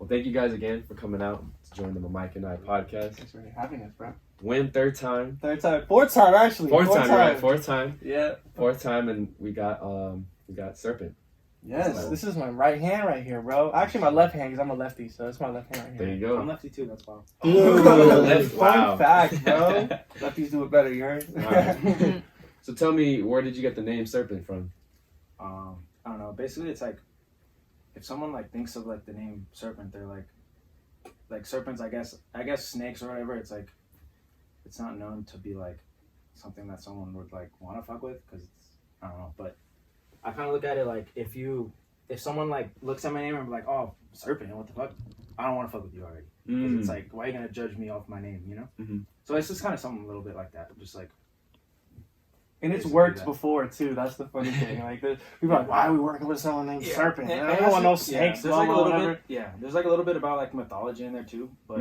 Well, thank you guys again for coming out to join the Mike and I podcast. Thanks for having us, bro. Wiim, third time. Fourth time, actually. Fourth time, right? Fourth time. Yeah. Fourth time, and we got Serpent. Yes, this is my right hand right here, bro. Actually, my left hand, because I'm a lefty, so it's my left hand right here. There you go. I'm lefty too, that's wild. Fun fact, bro. Lefties do it better, you heard? Right. So tell me, where did you get the name Serpent from? I don't know. Basically, it's like, if someone like thinks of like the name Serpent, they're like serpents, I guess snakes or whatever, it's like, it's not known to be like something that someone would like want to fuck with, because it's, I don't know, but I kind of look at it like, if someone like looks at my name and be like, oh, Serpent, what the fuck? I don't want to fuck with you already. Because it's like, why are you going to judge me off my name, you know? Mm-hmm. So it's just kind of something a little bit like that, just like. And it's worked before, too. That's the funny thing. Like, people are like, why are we working with someone named Serpent? I don't want no snakes. There's like a little bit, there's like a little bit about like mythology in there, too. But,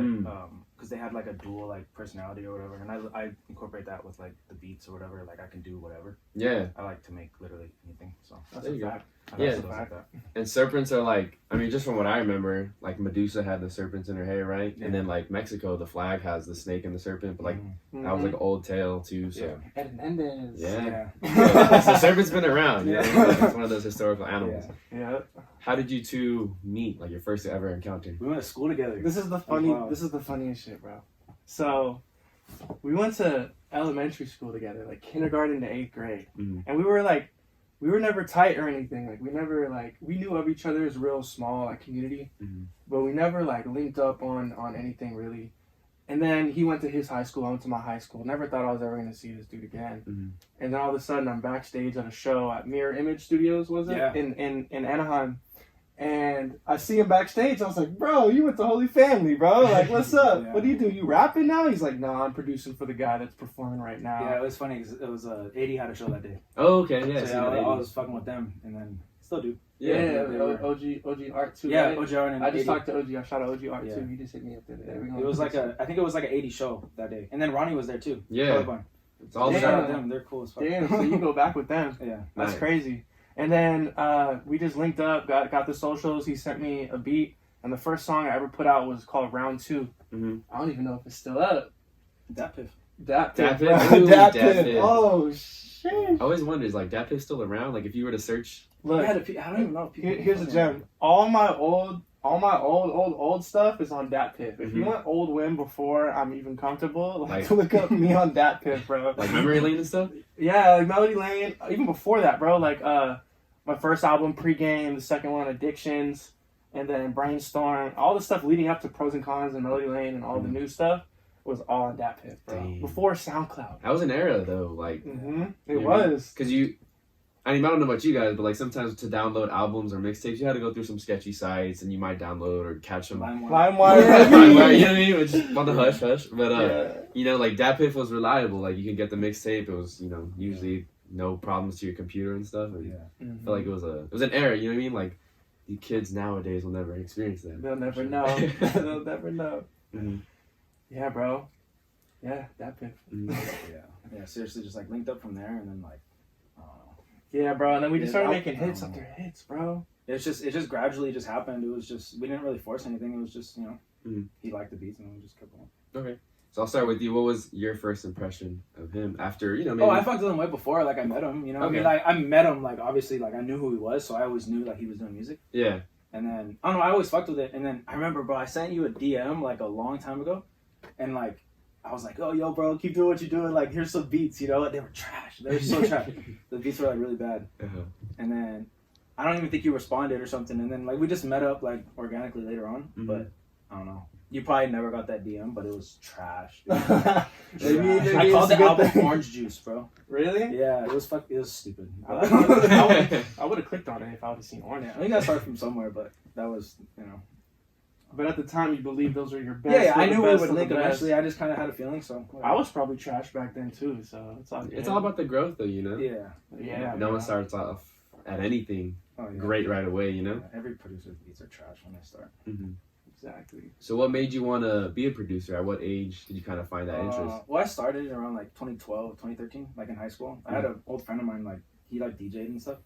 because they had like a dual like personality or whatever, and I incorporate that with like the beats or whatever. Like I can do whatever. Yeah. I like to make literally anything. So that's a fact. Yeah. Like that. And serpents are like, I mean, just from what I remember, like Medusa had the serpents in her hair, right? Yeah. And then like Mexico, the flag has the snake and the serpent, but like that was like an old tale too. So yeah. So serpent's been around. You know? Like, it's one of those historical animals. Yeah. How did you two meet? Like your first ever encounter? We went to school together. This is the funniest shit, bro. So we went to elementary school together, like kindergarten to 8th grade, and we were never tight or anything. Like we knew of each other as real small like community, but we never like linked up on anything really. And then he went to his high school, I went to my high school. Never thought I was ever going to see this dude again. And then all of a sudden I'm backstage at a show at Mirror Image Studios, was it? Yeah. In Anaheim. And I see him backstage. I was like, bro, you went to Holy Family, bro. Like, what's up? Yeah. What do? You rapping now? He's like, no, I'm producing for the guy that's performing right now. Yeah, it was funny because it was 80 had a show that day. Oh, okay, yeah. So I was fucking with them, and then still do. Yeah, OG Art too. Yeah, right? OG Art and I just 80. talked to OG. I shot OG Art too. He just hit me up there. It was like I think it was like an 80 show that day, and then Ronnie was there too. Yeah, it's all shout out them. They're cool as fuck. Damn, so you go back with them. Yeah, that's crazy. And then we just linked up, got the socials. He sent me a beat, and the first song I ever put out was called Round 2. I don't even know if it's still up. Dat Piff. Oh shit! I always wonder, is like Dat Piff still around? Like if you were to search, look, I don't even know. Here's a gem. All my old stuff is on Dat Piff. If you want old Wiim before I'm even comfortable, like look up me on Dat Piff, bro. Like Memory Lane and stuff. Yeah, like Melody Lane. Even before that, bro. Like my first album, Pregame, the second one, Addictions, and then Brainstorm. All the stuff leading up to Pros and Cons and Melody Lane and all the new stuff was all on Dat Piff, bro. Damn. Before SoundCloud. That was an era though, like it was. Because I mean, I don't know about you guys, but like sometimes to download albums or mixtapes, you had to go through some sketchy sites, and you might download or catch them. LimeWire. You know what I mean? Which is on the hush hush. But you know, like Dat Piff was reliable. Like you can get the mixtape. It was, you know, usually no problems to your computer and stuff. And I feel like it was an era. You know what I mean? Like the kids nowadays will never experience that. They'll never know. They'll never know. Yeah, bro. Yeah, Dat Piff. Yeah. Seriously, just like linked up from there, and then like. Yeah, bro, and then we just started making hits after hits, bro. It just gradually just happened. It was just, we didn't really force anything. It was just, you know, he liked the beats and we just kept going. Okay. So I'll start with you. What was your first impression of him after, you know, maybe... Oh, I fucked with him way before, like I met him, you know? Okay. I mean, like I met him, like obviously, like I knew who he was, so I always knew like he was doing music. Yeah. And then, I don't know, I always fucked with it. And then I remember, bro, I sent you a DM like a long time ago. And like, I was like, oh, yo, bro, keep doing what you're doing. Like, here's some beats, you know? And they were trash. They were so trash. The beats were, like, really bad. And then I don't even think you responded or something. And then, like, we just met up, like, organically later on. But I don't know. You probably never got that DM, but it was trash. I called the album Orange Juice, bro. Really? Yeah, it was stupid. I would have clicked on it if I would have seen Orange. I think I started from somewhere, but that was, you know. But at the time, you believed those were your best. Yeah, I knew we would link eventually. I just kind of had a feeling, so. I was probably trash back then, too, so it's all good. It's all about the growth, though, you know? Yeah. No one starts off at anything great right away, you know? Yeah, every producer's beats are trash when they start. Exactly. So what made you want to be a producer? At what age did you kind of find that interest? Well, I started around, like, 2012, 2013, like, in high school. I had an old friend of mine, like, he, like, DJ'd and stuff.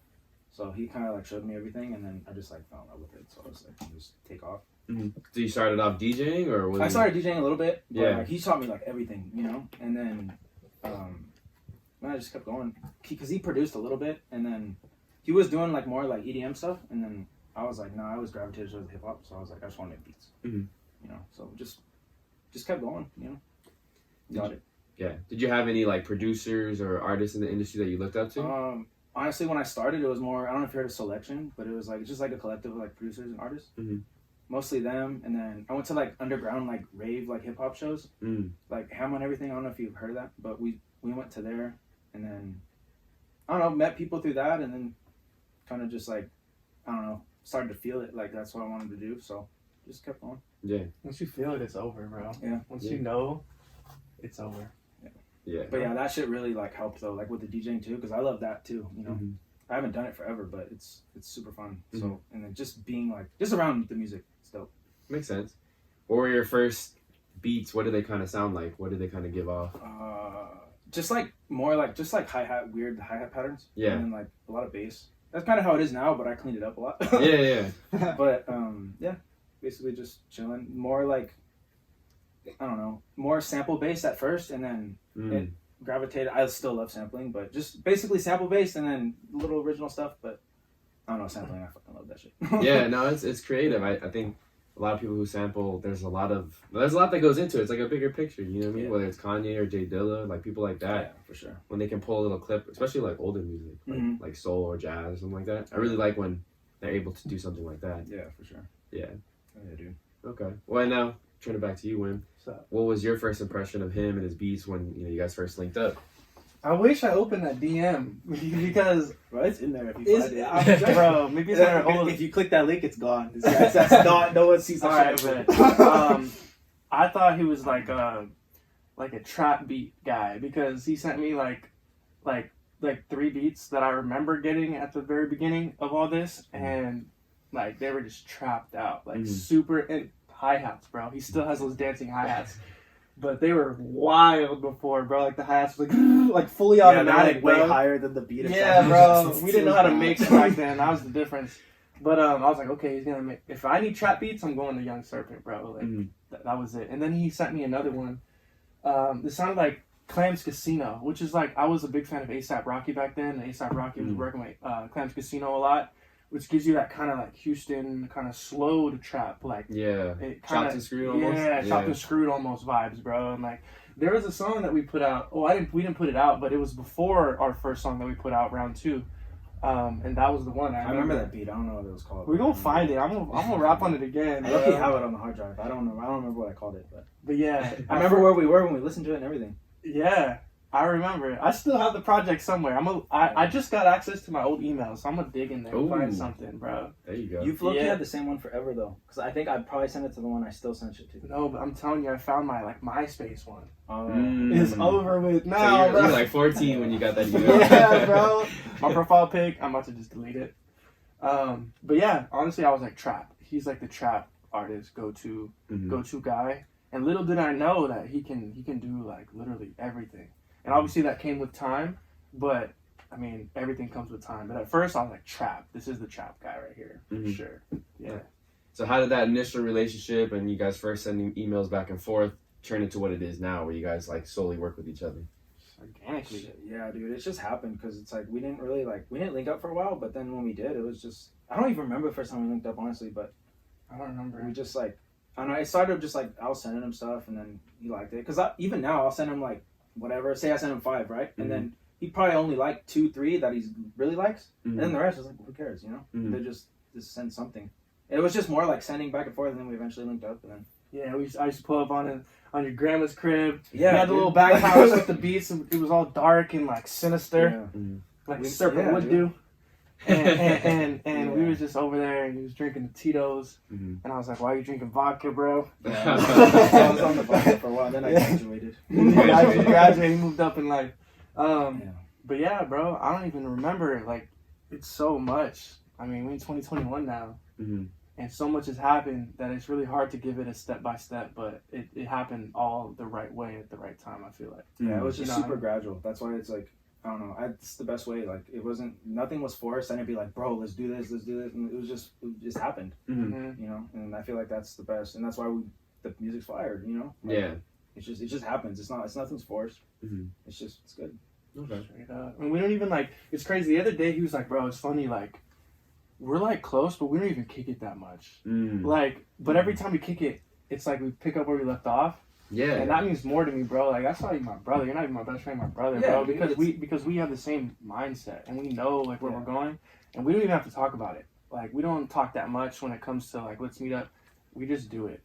So he kind of, like, showed me everything, and then I just, like, fell in love with it. So I was like, just take off. Mm-hmm. So you started off DJing, or was I started DJing a little bit. But, Yeah. like, he taught me like everything, you know. And then, I just kept going because he produced a little bit, and then he was doing like more like EDM stuff, and then I was like, no, I was gravitated towards hip hop, so I was like, I just want to make beats, Mhm. you know. So just kept going, you know. Got it. Yeah. Did you have any like producers or artists in the industry that you looked up to? Honestly, when I started, it was more, I don't know if you heard of Selection, but it was like just like a collective of like producers and artists. Mhm. Mostly them, and then I went to like underground like rave like hip hop shows, Mm. like Ham and everything. I don't know if you've heard of that, but we went to there, and then I don't know, met people through that, and then kind of just like, I don't know, started to feel it. Like that's what I wanted to do, so just kept going. Yeah. Once you feel it, it's over, bro. Yeah. Once Yeah. you know, it's over. Yeah. But yeah, that shit really like helped though, like with the DJing too, because I love that too. You know, Mhm. I haven't done it forever, but it's super fun. Mhm. So and then just being like just around the music, it's dope. Makes sense. What were your first beats? What did they kind of sound like? What did they kind of give off? Just like more like just like weird hi hat patterns. Yeah. And then like a lot of bass. That's kind of how it is now, but I cleaned it up a lot. Yeah. But yeah, basically just chilling. More like, I don't know, more sample based at first, and then it gravitated. I still love sampling, but just basically sample based, and then little original stuff. But I don't know, sampling. I fucking love that shit. Yeah. No, it's creative. I think a lot of people who sample, there's a lot that goes into it. It's like a bigger picture. You know what I mean? Yeah. Whether it's Kanye or Jay Dilla, like people like that. Yeah, for sure. When they can pull a little clip, especially like older music, like soul or jazz or something like that. I really like when they're able to do something like that. Yeah, for sure. Yeah. Oh, yeah, dude. Okay. Well, now turn it back to you, Wiim. So, What was your first impression of him and his beats when you guys first linked up? I wish I opened that DM because Bro, it's in there if you find it. bro, maybe it's not old. If you click that link, it's gone. That's not. No one sees that. Alright, shit. but I thought he was like a trap beat guy because he sent me like 3 beats that I remember getting at the very beginning of all this, and like they were just trapped out, like super and hi-hats, bro. He still has those dancing hi-hats. But they were wild before, bro. Like the hi-hats was like fully automatic, like bro. way higher than the beat. Yeah, bro. We didn't know how to mix back then. That was the difference. But I was like, okay, he's gonna make. If I need trap beats, I'm going to Yung Serpent, bro. Like that was it. And then he sent me another one. It sounded like Clams Casino, which is like I was a big fan of A$AP Rocky back then. A$AP Rocky was working with Clams Casino a lot, which gives you that kind of like Houston kind of slowed trap, like it kinda, chopped and screwed almost. Yeah, chopped and screwed almost vibes, bro. And like there was a song that we put out. Oh, we didn't put it out, but it was before our first song that we put out, round 2. And that was the one. I remember that beat. I don't know what it was called. We're gonna find it. I'm gonna rap on it again. I lucky have it on the hard drive. I don't remember what I called it, but yeah, I remember where we were when we listened to it and everything. Yeah, I remember. I still have the project somewhere. I just got access to my old emails, so I'm gonna dig in there and find something, bro. There you go. You've looked had the same one forever though, because I think I probably sent it to the one I still sent it to. No, but I'm telling you, I found my like MySpace one. It's over with now, so bro. you're like 14 when you got that email. Yeah, bro. My profile pic, I'm about to just delete it. But yeah, honestly, I was like trap. He's like the trap artist go-to guy. And little did I know that he can do like literally everything. And obviously that came with time, but I mean everything comes with time. But at first I was like trap. This is the trap guy right here for sure. Yeah. So how did that initial relationship and you guys first sending emails back and forth turn into what it is now, where you guys like solely work with each other? Organically. Yeah, dude, it just happened because it's like we didn't link up for a while, but then when we did, it was just I don't even remember the first time we linked up honestly, but I don't remember. We just like I don't know. It started just like I was sending him stuff, and then he liked it. Cause even now I'll send him like whatever. Say I send him 5, right? And then he probably only liked 2, 3 that he really likes, and then the rest is like, who cares, you know? They just send something. It was just more like sending back and forth, and then we eventually linked up, and then yeah, I used to pull up on your grandma's crib. Yeah, we had the little back house with the beats, and it was all dark and like sinister, like Serpent would do. And we was just over there, and he was drinking the Tito's, and I was like, "Why are you drinking vodka, bro?" Yeah. I was on the vodka for a while, then I graduated. I graduated, moved up in life. But yeah, bro, I don't even remember. Like, it's so much. I mean, we're in 2021 now, and so much has happened that it's really hard to give it a step by step. But it happened all the right way at the right time. I feel like. Yeah, it was just super gradual. That's why it's like I don't know. It's the best way. Like nothing was forced. I didn't be like, bro, let's do this. And it just happened. Mm-hmm. You know, and I feel like that's the best, and that's why the music's fire. You know. Like, yeah. It just happens. It's nothing's forced. Mm-hmm. It's good. Okay. And we don't even like. It's crazy. The other day he was like, bro, it's funny. Like, we're like close, but we don't even kick it that much. Like, but every time we kick it, it's like we pick up where we left off. Yeah, and that means more to me, bro. Like, that's not even my brother. You're not even my best friend, my brother, bro. Because we have the same mindset and we know like where we're going, and we don't even have to talk about it. Like, we don't talk that much when it comes to like let's meet up. We just do it.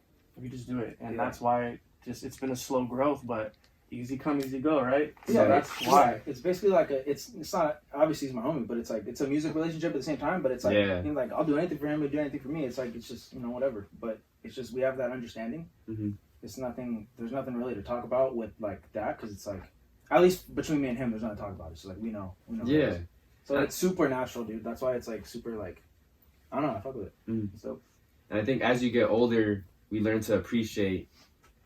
And that's why it's been a slow growth, but easy come, easy go, right? Yeah, so that's why. It's basically like it's not obviously he's my homie, but it's like it's a music relationship at the same time. But it's like you know, like I'll do anything for him, he'll do anything for me. It's like it's just whatever. But it's just we have that understanding. Mm-hmm. There's nothing really to talk about with like that because it's like at least between me and him there's nothing to talk about. It's just like we know yeah, so it's super natural, dude. That's why it's like super like I don't know, I fuck with it. So and I think as you get older we learn to appreciate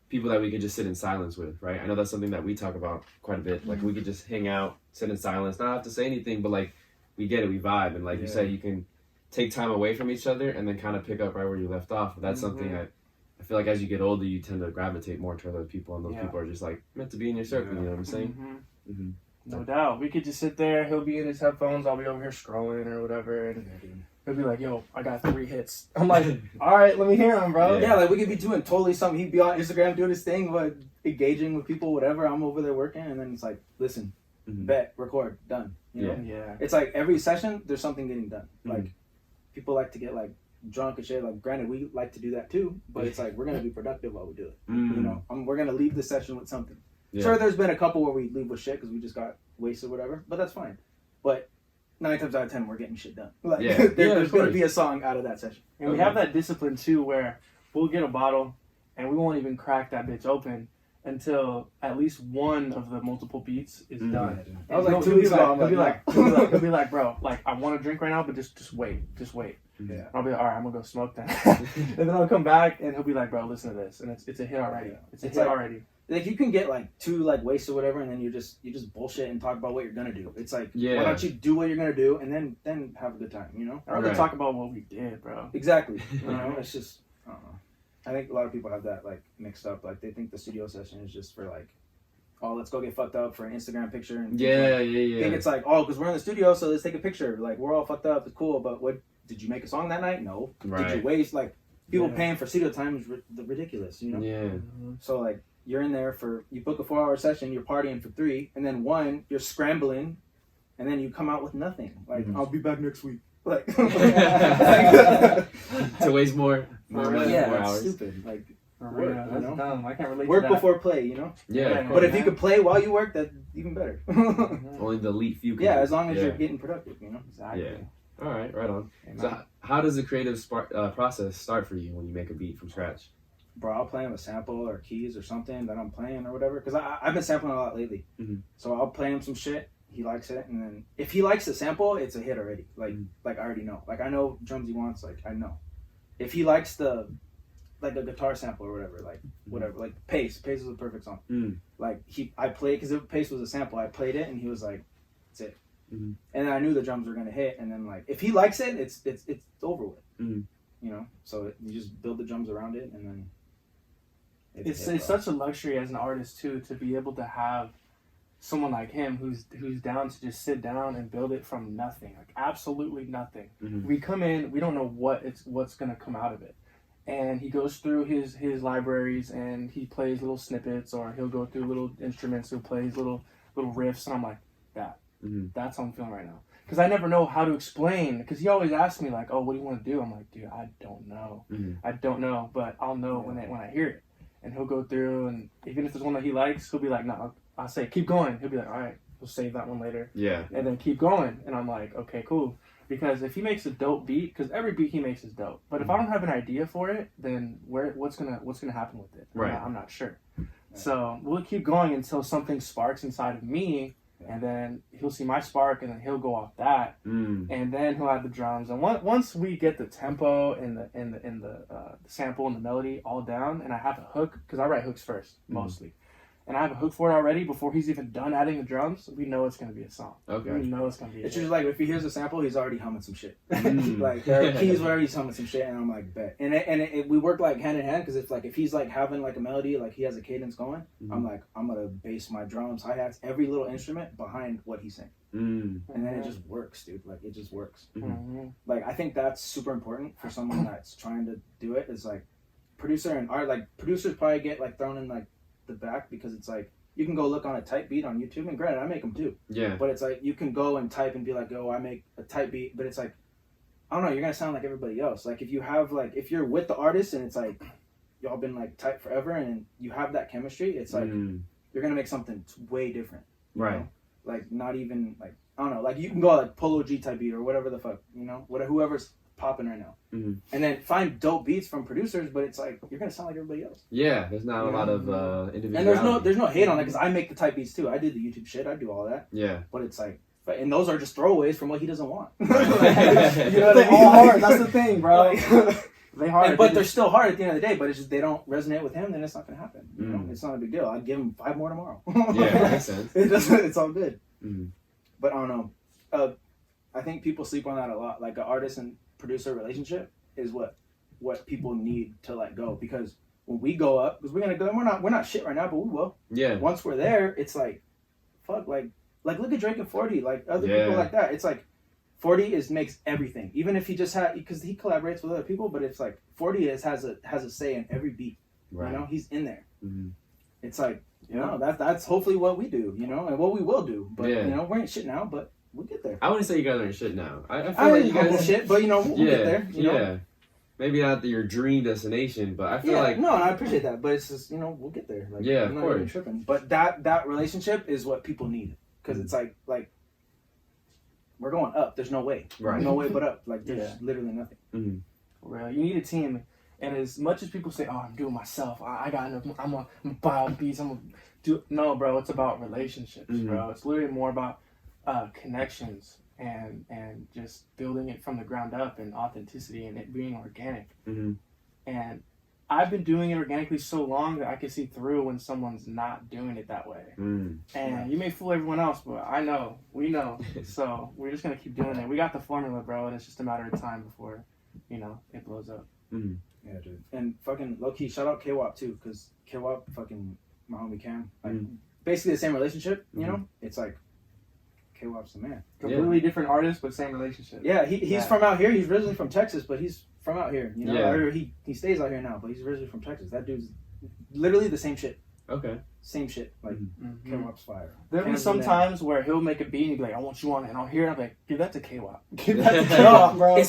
people that we can just sit in silence with, right? I know that's something that we talk about quite a bit. Like we could just hang out, sit in silence, not have to say anything, but like we get it, we vibe, and like you said, you can take time away from each other and then kind of pick up right where you left off. That's something I feel like as you get older, you tend to gravitate more toward those people, and those people are just like meant to be in your circle. You know what I'm saying? No doubt. We could just sit there. He'll be in his headphones. I'll be over here scrolling or whatever, and he'll be like, "Yo, I got 3 hits." I'm like, "All right, let me hear him, bro." Yeah, like we could be doing totally something. He'd be on Instagram doing his thing, but engaging with people, whatever. I'm over there working, and then it's like, listen, bet, record, done. You know? Yeah. It's like every session, there's something getting done. Like people like to get like drunk and shit. Like, granted, we like to do that too, but it's like we're gonna be productive while we do it. You know, we're gonna leave the session with something. Sure, there's been a couple where we leave with shit because we just got wasted, or whatever. But that's fine. But 9 times out of 10, we're getting shit done. Like, there's gonna be a song out of that session. And we have that discipline too, where we'll get a bottle and we won't even crack that bitch open until at least one of the multiple beats is done. I was like 2 weeks ago. He'll be like, bro, like I want to drink right now, but just wait. Yeah. And I'll be like, all right, I'm gonna go smoke then. And then I'll come back and he'll be like, bro, listen to this, and it's a hit already. Yeah. It's a hit already. Like you can get like 2 like wastes or whatever, and then you just bullshit and talk about what you're gonna do. It's like, why don't you do what you're gonna do and then have a good time, you know? I'd rather talk about what we did, bro. Exactly. You know, it's just I don't know. I think a lot of people have that like mixed up. Like they think the studio session is just for like, oh, let's go get fucked up for an Instagram picture. And think it's like, oh, because we're in the studio, so let's take a picture. Like we're all fucked up, it's cool. But what did you make a song that night? No. Right. Did you waste like people paying for studio time is ridiculous, you know? Yeah. So like you're in there you book a 4-hour session, you're partying for 3, and then 1 you're scrambling, and then you come out with nothing. Like I'll be back next week. Like to waste more money, more hours. Stupid. Like work, that's dumb. I can't relate work to that. before play, you know? Yeah. But if you could play while you work, that's even better. Only the elite few can. Yeah, as long as you're getting productive, you know? Exactly. Yeah. All right, right on. So how does the creative process start for you when you make a beat from scratch? Bro, I'll play him a sample or keys or something that I'm playing or whatever. Because I've been sampling a lot lately. So I'll play him some shit. He likes it. And then if he likes the sample, it's a hit already. Like I already know. Like I know drums he wants. Like I know. If he likes like a guitar sample or whatever, like whatever, like Pace is a perfect song. Like I played, because Pace was a sample, I played it and he was like, that's it. And then I knew the drums were gonna hit, and then like if he likes it, it's over with. You know, so you just build the drums around it, and then it's such a luxury as an artist too, to be able to have someone like him who's down to just sit down and build it from nothing, like absolutely nothing. We come in, we don't know what's gonna come out of it, and he goes through his libraries and he plays little snippets, or he'll go through little instruments, he'll play little riffs, and I'm like, that's how I'm feeling right now. Because I never know how to explain, because he always asks me like, oh, what do you want to do? I'm like, dude, I don't know. I don't know, but I'll know when I hear it. And he'll go through, and even if there's one that he likes, he'll be like, no, I'll say, keep going. He'll be like, all right, we'll save that one later. Yeah. And then keep going. And I'm like, okay, cool. Because if he makes a dope beat, because every beat he makes is dope, but if I don't have an idea for it, then what's gonna happen with it? Right. I'm not sure. So we'll keep going until something sparks inside of me, and then he'll see my spark, and then he'll go off that, and then he'll add the drums. And once we get the tempo and the sample and the melody all down, and I have a hook, because I write hooks first mostly. and I have a hook for it already before he's even done adding the drums, we know it's gonna be a song. Okay. We know it's gonna be. It's just like if he hears a sample, he's already humming some shit. Like there are keys where he's humming some shit, and I'm like, bet. And we work like hand in hand because if he's like having like a melody, like he has a cadence going, I'm like, I'm gonna base my drums, hi hats, every little instrument behind what he's saying, and then it just works, dude. Like it just works. Like I think that's super important for someone that's trying to do it. Is like producer and art. Like producers probably get like thrown in like the back because it's like you can go look on a type beat on YouTube, and granted I make them too, but it's like you can go and type and be like, oh, I make a type beat, but it's like I don't know, you're gonna sound like everybody else. Like if you have like if you're with the artist and it's like y'all been like tight forever and you have that chemistry, it's like you're gonna make something way different, right? Know? Like not even like I don't know, like you can go like Polo G type beat or whatever the fuck, you know, whoever's popping right now, and then find dope beats from producers, but it's like you're gonna sound like everybody else. Yeah, there's not a lot of individuality. And there's no hate on it because I make the type beats too. I did the YouTube shit. I do all that. Yeah, but it's like, and those are just throwaways from what he doesn't want. You know they all hard. That's the thing, bro. They hard, but they're still hard at the end of the day. But it's just they don't resonate with him, then it's not gonna happen. You know, it's not a big deal. I'd give him 5 more tomorrow. Yeah, that makes sense. It's all good. But I don't know. I think people sleep on that a lot. Like an artist and producer relationship is what people need to let go, because when we go up, because we're gonna go, we're not shit right now, but we will. Yeah. Once we're there, it's like, fuck, like look at Drake and 40, like other people like that. It's like 40 makes everything, even if he just had, because he collaborates with other people, but it's like 40 has a say in every beat. Right. You know, he's in there. It's like, you know, that's hopefully what we do, you know, and what we will do. But you know, we ain't shit now, but we'll get there. I wouldn't say you guys aren't shit now. I feel like you guys shit, but you know, we'll get there. You know? Maybe not your dream destination, but I feel like no, and I appreciate that. But it's just, you know, we'll get there. Like, of course. Even tripping. But that relationship is what people need, because it's like we're going up. There's no way. Right. No way but up. Like there's literally nothing. Well, you need a team, and as much as people say, "Oh, I'm doing myself. I got enough. I'm gonna buy all the beats. I'm gonna do." No, bro. It's about relationships, bro. It's literally more about connections and just building it from the ground up, and authenticity, and it being organic. And I've been doing it organically so long that I can see through when someone's not doing it that way. And you may fool everyone else, but we know. So we're just gonna keep doing it. We got the formula, bro, and it's just a matter of time before, you know, it blows up. Yeah, dude. And fucking low key, shout out K-Wop too, because K-Wop, fucking my homie Cam, like basically the same relationship. You know, it's like K-Wop's the man. Completely different artists, but same relationship. Yeah, he's from out here. He's originally from Texas, but he's from out here. You know, or he stays out here now, but he's originally from Texas. That dude's literally the same shit. Okay. Same shit. Like K-Wop's fire. There'll be some times where he'll make a beat and he'll be like, "I want you on it," and I'll hear it. I'm like, "Give that to K-Wop. Give that to K-Wop, bro."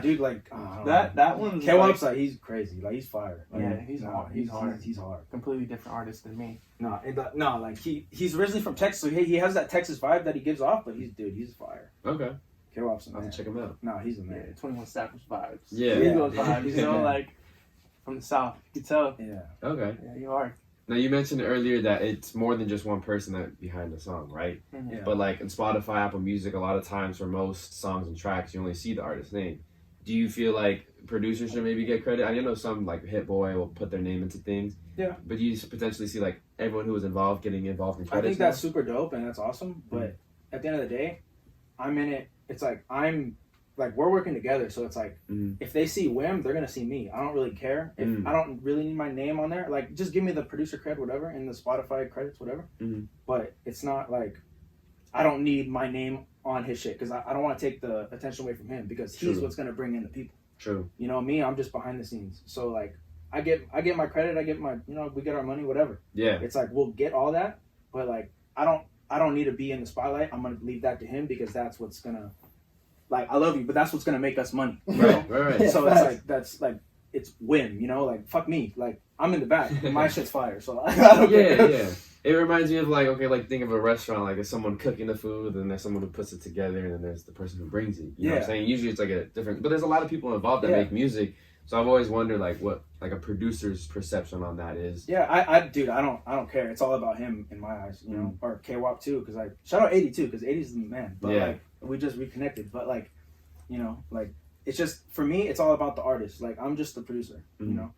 Dude. Like that one's K-Wop's like he's crazy. Like he's fire. Like, he's hard. He's hard. He's hard. Completely different artist than me. Like he's originally from Texas, so he has that Texas vibe that he gives off. But he's fire. Okay. K-Wop's the man. I'll have to check him out. No, he's a man. Yeah, 21 Savage vibes. Yeah. Those vibes. You know, like from the South. You can tell. Yeah. Okay. Yeah, you are. Now, you mentioned earlier that it's more than just one person that behind the song, right? Yeah. But like in Spotify, Apple Music, a lot of times for most songs and tracks, you only see the artist's name. Do you feel like producers should maybe get credit? I know some like Hit Boy will put their name into things. Yeah. But you potentially see like everyone who was involved getting involved in credits. I think that's super dope and that's awesome. But at the end of the day, I'm in it. It's like we're working together, so it's like if they see Wiim, they're gonna see me. I don't really care if I don't really need my name on there. Like, just give me the producer cred, whatever, in the Spotify credits, whatever. But it's not like I don't need my name on his shit, because I don't want to take the attention away from him, because he's what's gonna bring in the people. True. You know me, I'm just behind the scenes. So like I get my credit, I get my, you know, we get our money, whatever. Yeah. It's like we'll get all that, but like I don't need to be in the spotlight. I'm gonna leave that to him, because that's what's gonna, like, I love you, but that's what's gonna make us money. Right. So it's like, that's like, it's Wiim, you know, like, fuck me, like, I'm in the back, my shit's fire, so I don't care. Yeah. It reminds me of like, okay, like think of a restaurant, like there's someone cooking the food, and there's someone who puts it together, and then there's the person who brings it. You know what I'm saying? Usually it's like a different, but there's a lot of people involved that make music. So I've always wondered like what like a producer's perception on that is. Yeah, I don't care. It's all about him in my eyes, you know, or K-Wop too, because like shout out 80 too, because 80's the man. But like we just reconnected, but like, you know, like it's just for me, it's all about the artist. Like I'm just the producer, you know,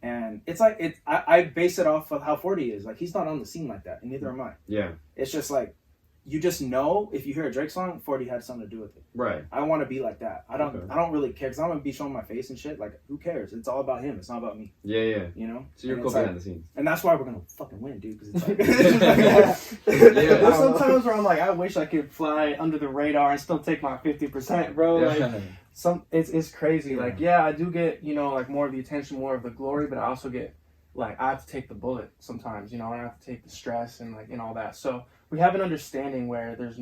And it's like I base it off of how 40 is. Like he's not on the scene like that, and neither am I. Yeah. It's just like you just know if you hear a Drake song, 40 had something to do with it. Right. I want to be like that. I don't really care because I'm gonna be showing my face and shit. Like who cares? It's all about him. It's not about me. Yeah. You know. So you're cool behind the scenes. And that's why we're gonna fucking win, dude. Because it's like There's sometimes where I'm like, I wish I could fly under the radar and still take my 50%, bro. Like it's crazy. Like I do get like more of the attention, more of the glory, but I also get like I have to take the bullet sometimes. I have to take the stress and like and all that. So we have an understanding where there's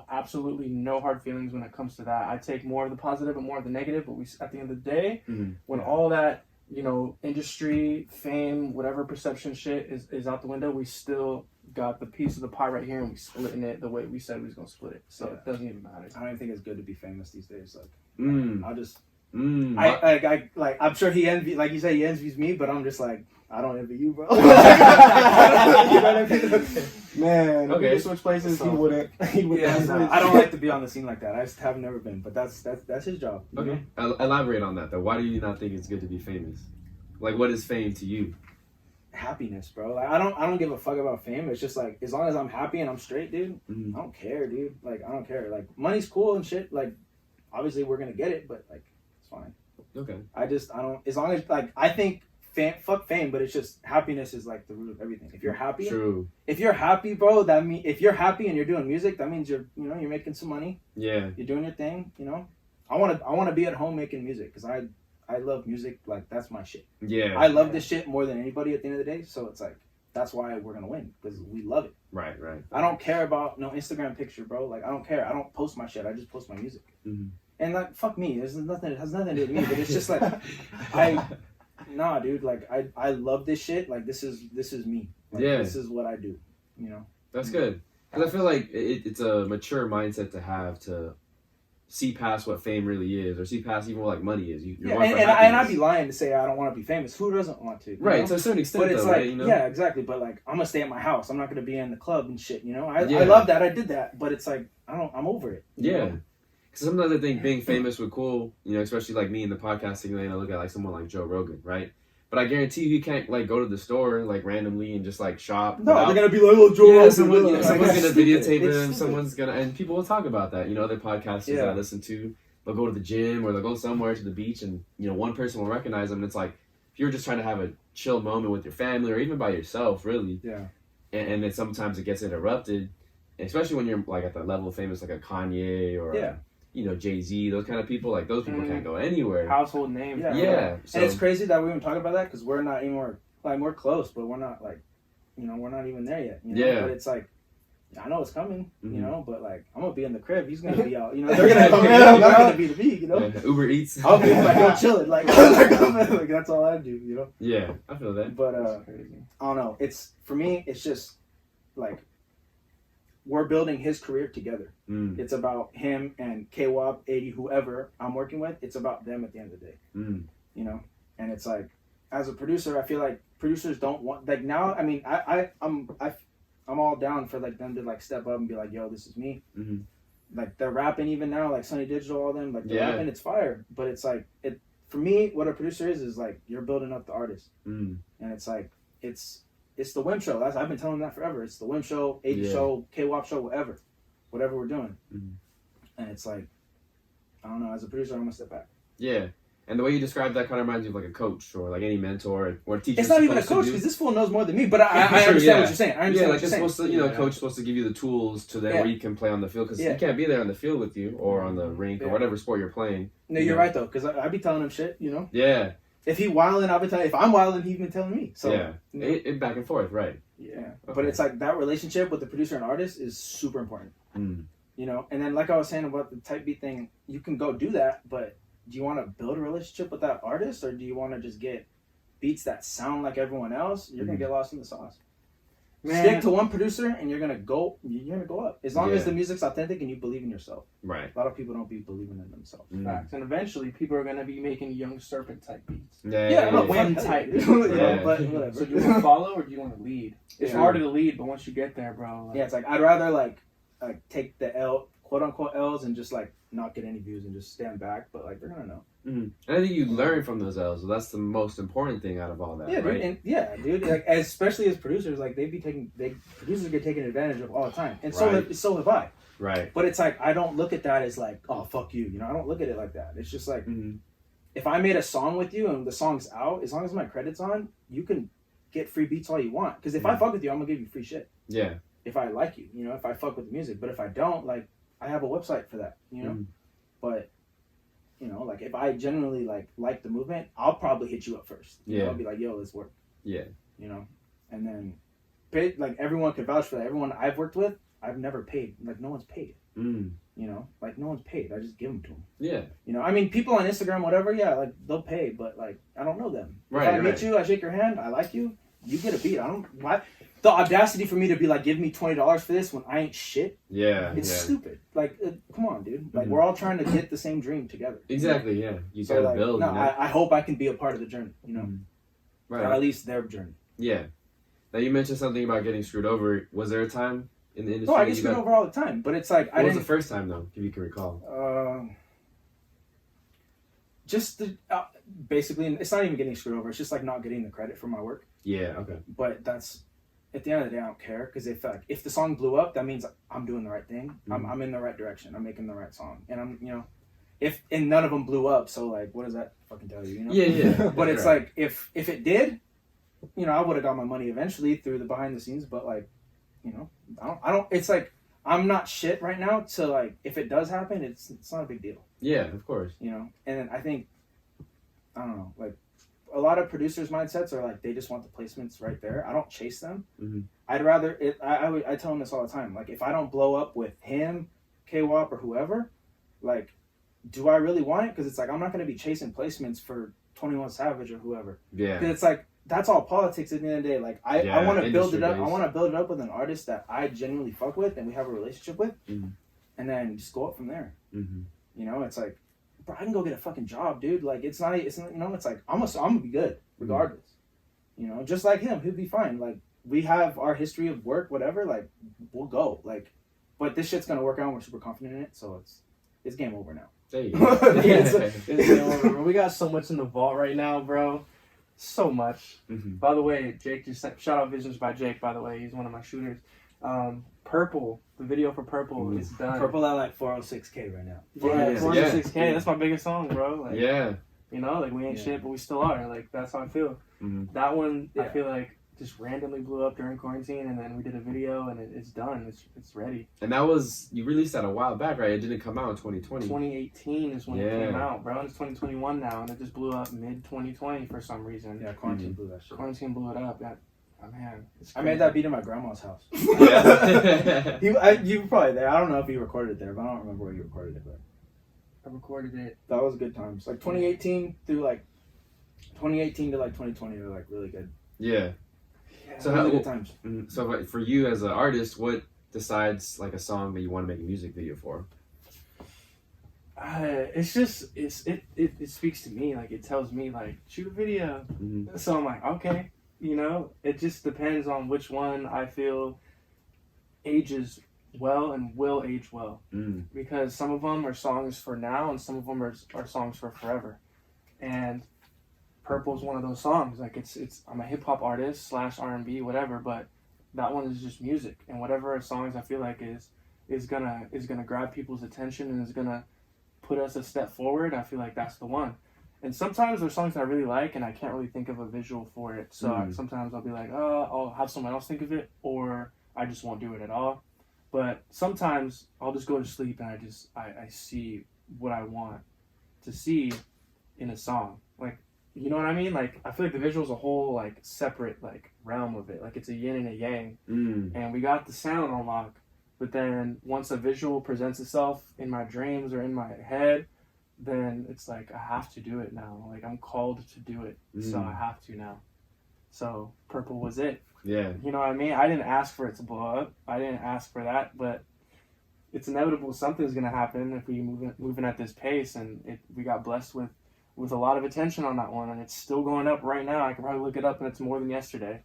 absolutely no hard feelings when it comes to that. I take more of the positive and more of the negative, but we at the end of the day, when all that industry, fame, whatever perception shit is out the window, we still got the piece of the pie right here and we splitting it the way we said we was gonna split it. So it doesn't even matter. I don't even think it's good to be famous these days. Like I'll just I I'm sure he envies, like you say, he envies me, but I'm just like, I don't envy you, bro. Man, okay. If we switch places, he wouldn't. I don't like to be on the scene like that. I just have never been, but that's his job. Okay. Elaborate on that though. Why do you not think it's good to be famous? Like, what is fame to you? Happiness, bro. Like I don't give a fuck about fame. It's just like as long as I'm happy and I'm straight, dude. I don't care, dude. Like I don't care. Like money's cool and shit. Like obviously we're gonna get it, but like it's fine. Okay. I don't. As long as like I think. Fuck fame, but it's just happiness is like the root of everything. If you're happy, if you're happy, bro, that mean if you're happy and you're doing music, that means you're making some money. Yeah, you're doing your thing. I want to be at home making music because I love music. Like that's my shit. Yeah, I love this shit more than anybody at the end of the day. So it's like that's why we're gonna win because we love it. Right. I don't care about no Instagram picture, bro. Like I don't care. I don't post my shit. I just post my music. And like fuck me. There's nothing. It has nothing to do with me. But it's just like Nah, dude. Like I love this shit. Like this is me. Like, this is what I do. That's good. Because I feel like it's a mature mindset to have to see past what fame really is, or see past even what like money is. And I'd be lying to say I don't want to be famous. Who doesn't want to? Right, to a certain extent, but it's though, like, right? Yeah, exactly. But like, I'm gonna stay at my house. I'm not gonna be in the club and shit. I love that. I did that, but it's like I'm over it. Yeah. Because sometimes I think being famous would cool, especially like me in the podcasting lane. I look at like someone like Joe Rogan, right? But I guarantee you, he can't like go to the store like randomly and just like shop. No, they're gonna be like, "Oh, Joe Rogan." Someone's gonna videotape him. Someone's gonna, and people will talk about that. Other podcasters that I listen to, they'll go to the gym or they'll go somewhere to the beach, and one person will recognize them. And it's like if you're just trying to have a chill moment with your family or even by yourself, really. Yeah. And then sometimes it gets interrupted, especially when you're like at the level of famous, like a Kanye or. Jay-Z, those kind of people, like those people can't go anywhere. Household names. Yeah. So. And it's crazy that we even talk about that because we're not anymore, like we're close, but we're not like, we're not even there yet. Yeah. But it's like, I know it's coming, but like, I'm going to be in the crib. He's going to be out, they're going to come in. I'm not going to be the me, Yeah, Uber Eats. I'll be like, I'm chilling. Like, that's all I do, Yeah, I feel that. But, I don't know. For me, it's just like, we're building his career together. It's about him and K-Wop, 80, whoever I'm working with. It's about them at the end of the day. And it's like, as a producer, I feel like producers don't want like now. I mean, I'm all down for like them to like step up and be like, yo, this is me. Like they're rapping even now, like Sunny Digital, all them like they're rapping. It's fire, but it's like for me. What a producer is like you're building up the artist, and it's like It's the Wiim show. I've been telling them that forever. It's the Wiim show, 80 show, K-Wop show, whatever we're doing. And it's like, I don't know. As a producer, I'm gonna step back. Yeah, and the way you describe that kind of reminds me of like a coach or like any mentor or teacher. It's not even a coach because this fool knows more than me. But I understand what you're saying. I understand what you're saying. Supposed to, coach is supposed to give you the tools to then where you can play on the field because he can't be there on the field with you or on the rink or whatever sport you're playing. No, you're right though because I be telling him shit. Yeah. If he wilding, I'll be telling. If I'm wilding, he's been telling me. So it back and forth, right? Yeah, okay. But it's like that relationship with the producer and artist is super important. And then like I was saying about the type beat thing, you can go do that, but do you want to build a relationship with that artist, or do you want to just get beats that sound like everyone else? You're gonna get lost in the sauce. Stick to one producer, and you're gonna go up. As long as the music's authentic and you believe in yourself. Right. A lot of people don't be believing in themselves. Facts. And eventually, people are gonna be making Yung Serpent type beats. Wiim type. But whatever. So do you want to follow or do you want to lead? It's harder to lead, but once you get there, bro. It's like I'd rather like take the L, quote unquote L's and just like not get any views and just stand back, but like they're gonna know. And I think you learn from those L's, so that's the most important thing out of all that. Yeah, right? dude. Like especially as producers, like producers get taken advantage of all the time, and so have I. Right. But it's like I don't look at that as like, oh fuck you, I don't look at it like that. It's just like if I made a song with you and the song's out, as long as my credit's on, you can get free beats all you want. Because if I fuck with you, I'm gonna give you free shit. Yeah. If I like you, if I fuck with the music. But if I don't, like, I have a website for that, But, like, if I genuinely, like the movement, I'll probably hit you up first. I'll be like, yo, let's work. Yeah. And then, like, everyone can vouch for that. Everyone I've worked with, I've never paid. Like, no one's paid. Like, no one's paid. I just give them to them. Yeah. I mean, people on Instagram, whatever, yeah, like, they'll pay, but, like, I don't know them. Right, if I meet you, I shake your hand, I like you, you get a beat. Why? The audacity for me to be like, give me $20 for this when I ain't shit. Yeah. It's stupid. Like, come on, dude. Like, we're all trying to get the same dream together. Exactly, yeah. You gotta build. No, I hope I can be a part of the journey, Right. Or at least their journey. Yeah. Now, you mentioned something about getting screwed over. Was there a time in the industry? No, I get screwed over all the time, but it's like, what was the first time, though, if you can recall? Just basically, it's not even getting screwed over. It's just like not getting the credit for my work. Yeah, okay. But that's, at the end of the day, I don't care, because if the song blew up, that means I'm doing the right thing. I'm in the right direction. I'm making the right song, and I'm and none of them blew up. So like, what does that fucking tell you? Yeah. But it's like if it did, I would have got my money eventually through the behind the scenes. But like, I don't. It's like I'm not shit right now. To like, if it does happen, it's not a big deal. Yeah, of course. And then I think, I don't know, like, a lot of producers' mindsets are like, they just want the placements right there. I don't chase them. I'd rather, I tell them this all the time. Like, if I don't blow up with him, K-Wop, or whoever, like, do I really want it? Because it's like, I'm not going to be chasing placements for 21 Savage or whoever. Yeah. Because it's like, that's all politics at the end of the day. Like, I want to build it up. Based. I want to build it up with an artist that I genuinely fuck with and we have a relationship with. And then just go up from there. It's like, bro, I can go get a fucking job, dude. Like, it's not, it's like, I'm gonna be good regardless. Just like him, he'll be fine. Like, we have our history of work, whatever, like, we'll go. Like, but this shit's gonna work out and we're super confident in it, so it's game over now. There you go. It's game over. We got so much in the vault right now, bro. So much. By the way, Jake just sent, shout out Visions by Jake, by the way. He's one of my shooters. Purple, the video for Purple is done. Purple at like 406K right now. Yeah, 406K. That's my biggest song, bro. Like, like we ain't shit, but we still are. Like, that's how I feel. That one, I feel like, just randomly blew up during quarantine, and then we did a video, and it's done. It's ready. And that was, you released that a while back, right? It didn't come out in 2020. 2018 is when it came out, bro. And it's 2021 now, and it just blew up mid-2020 for some reason. Yeah, quarantine blew that shit. Quarantine blew it up. Oh, man. I made that beat in my grandma's house. Yeah. You were probably there. I don't know if you recorded it there, but I don't remember where you recorded it. But I recorded it. That was good times. Like 2018 through like 2018 to like 2020 were like really good. Yeah. So really good times. So for you as an artist, what decides like a song that you want to make a music video for? It's just it speaks to me. Like, it tells me like, shoot a video. So I'm like, okay. It just depends on which one I feel ages well and will age well. Because some of them are songs for now and some of them are songs for forever. And Purple's one of those songs. Like, it's I'm a hip hop artist / R&B, whatever, but that one is just music. And whatever songs I feel like is gonna grab people's attention and is gonna put us a step forward, I feel like that's the one. And sometimes there's songs that I really like and I can't really think of a visual for it. So sometimes I'll be like, oh, I'll have someone else think of it, or I just won't do it at all. But sometimes I'll just go to sleep and I see what I want to see in a song. Like, you know what I mean? Like, I feel like the visual's a whole like separate like realm of it. Like, it's a yin and a yang. And we got the sound on lock. But then once a visual presents itself in my dreams or in my head, then it's like, I have to do it now. Like, I'm called to do it, so I have to now. So Purple was it. Yeah. You know what I mean? I didn't ask for it to blow up. I didn't ask for that, but it's inevitable. Something's gonna happen if we moving at this pace, and we got blessed with a lot of attention on that one, and it's still going up right now. I can probably look it up, and it's more than yesterday.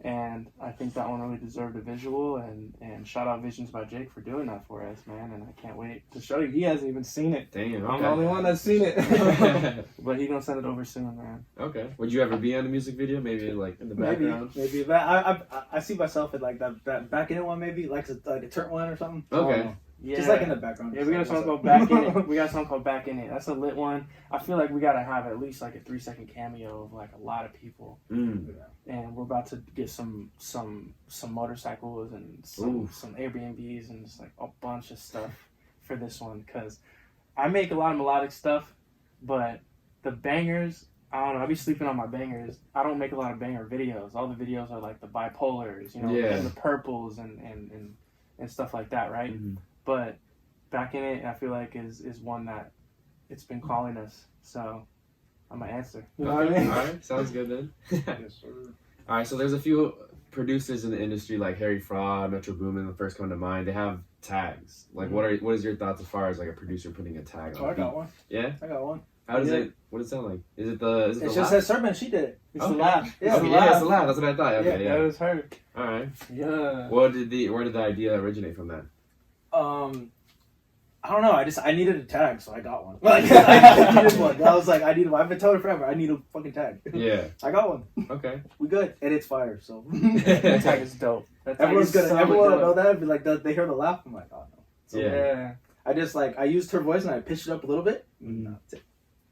And I think that one really deserved a visual, and shout out Visions by Jake for doing that for us, man. And I can't wait to show you. He hasn't even seen it. Damn, I'm okay. the only one that's seen it. But he gonna send it over soon, man. Okay. Would you ever be on a music video? Maybe like in the background? Maybe. But I see myself in like that back in it one, maybe like a turnt one or something. Okay. Yeah. Just like in the background. Yeah, we got a song called Back in It. We got a song called Back in It. That's a lit one. I feel like we gotta have at least like a 3-second cameo of like a lot of people. Mm. And we're about to get some motorcycles and some Airbnbs and just like a bunch of stuff for this one, because I make a lot of melodic stuff, but the bangers, I don't know, I be sleeping on my bangers. I don't make a lot of banger videos. All the videos are like the bipolars, and the purples and stuff like that, right? Mm-hmm. But Back in It, I feel like is one that it's been calling us, so I'm gonna answer. You know what I mean? All right, sounds good then. Yes, sir. All right, so there's a few producers in the industry like Harry Fraud, Metro Boomin, the first come to mind. They have tags. Like, what is your thoughts as far as like a producer putting a tag on? I got one. Yeah, I got one. How does it? What does it sound like? Is it the? It just says Serpent. She did it. It's the laugh. Yeah, it's the laugh. That's what I thought. Okay, yeah, it was her. All right. Yeah. Where did the idea originate from that? I don't know. I needed a tag, so I got one. Like, I needed one. I was like, I need one. I've been telling her forever. I need a fucking tag. Yeah. I got one. Okay. We good, and it's fire. So that tag is dope. Everyone will know that. Be like, they hear the laugh. I'm like, oh no. So, yeah. I just I used her voice and I pitched it up a little bit.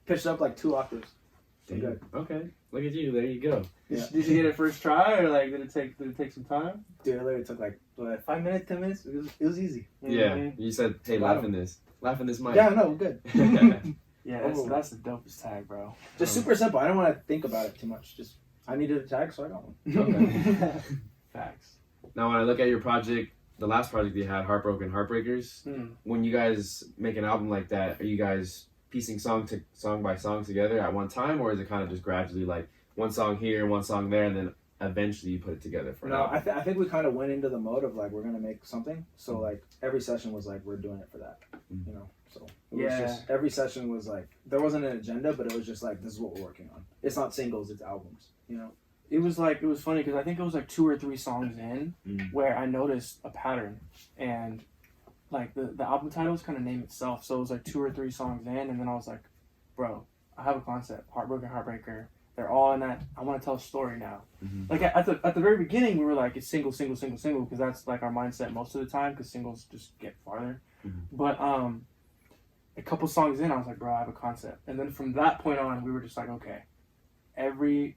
Pitched it up like 2 octaves. Good. Okay. Look at you. There you go. Yeah. Did you get it first try, or like did it take some time? Dude, it literally took like 5 minutes, 10 minutes. It was easy. Yeah. Mm-hmm. You said, hey, laugh in this mic. Yeah, no, good. Yeah, that's the dopest tag, bro. Just super simple. I didn't want to think about it too much. Just I needed a tag, so I got one. Okay. Facts. Now, when I look at your project, the last project you had, Heartbroken Heartbreakers, when you guys make an album like that, are you guys piecing song by song together at one time, or is it kind of just gradually like one song here, one song there, and then eventually you put it together for an album? I think we kind of went into the mode of like we're gonna make something, so like every session was like we're doing it for that, you know. So it was just every session was like there wasn't an agenda, but it was just like this is what we're working on. It's not singles, it's albums, you know. It was funny because I think it was like 2 or 3 songs in where I noticed a pattern, and like the album titles kind of name itself. So it was like 2 or 3 songs in, and then I was like, bro, I have a concept, Heartbroken Heartbreaker. They're all in that. I want to tell a story now. Like at the very beginning, we were like, it's single, because that's like our mindset most of the time, because singles just get farther. But a couple songs in, I was like, bro, I have a concept. And then from that point on, we were just like, okay, every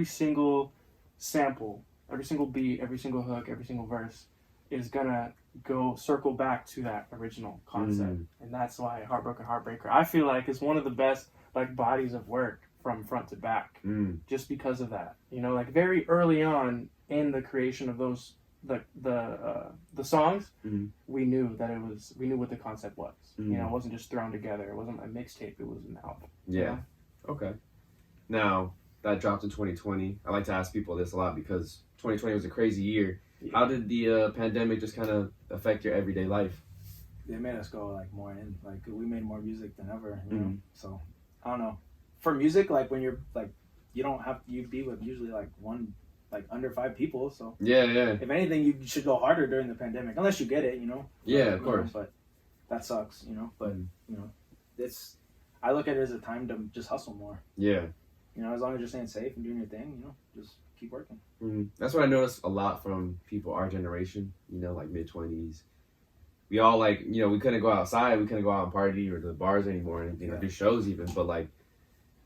single sample, every single beat, every single hook, every single verse is gonna go circle back to that original concept. And that's why Heartbroken Heartbreaker, I feel like, is one of the best like bodies of work from front to back, just because of that. You know, like very early on in the creation of those the songs, we knew what the concept was. You know, it wasn't just thrown together. It wasn't a mixtape. It was an album. Yeah. You know? Okay. Now that dropped in 2020. I like to ask people this a lot because 2020 was a crazy year. Yeah. How did the pandemic just kind of affect your everyday life? It made us go like more in. Like we made more music than ever. You know? So I don't know. For music, like when you're like, you be with usually like under 5 people. So yeah. If anything, you should go harder during the pandemic, unless you get it, you know. Yeah, of course. But that sucks, you know. But you know, I look at it as a time to just hustle more. Yeah. You know, as long as you're staying safe and doing your thing, you know, just keep working. That's what I noticed a lot from people our generation. You know, like mid-20s. We all like, you know, we couldn't go outside, we couldn't go out and party or to the bars anymore, and do shows even. But like,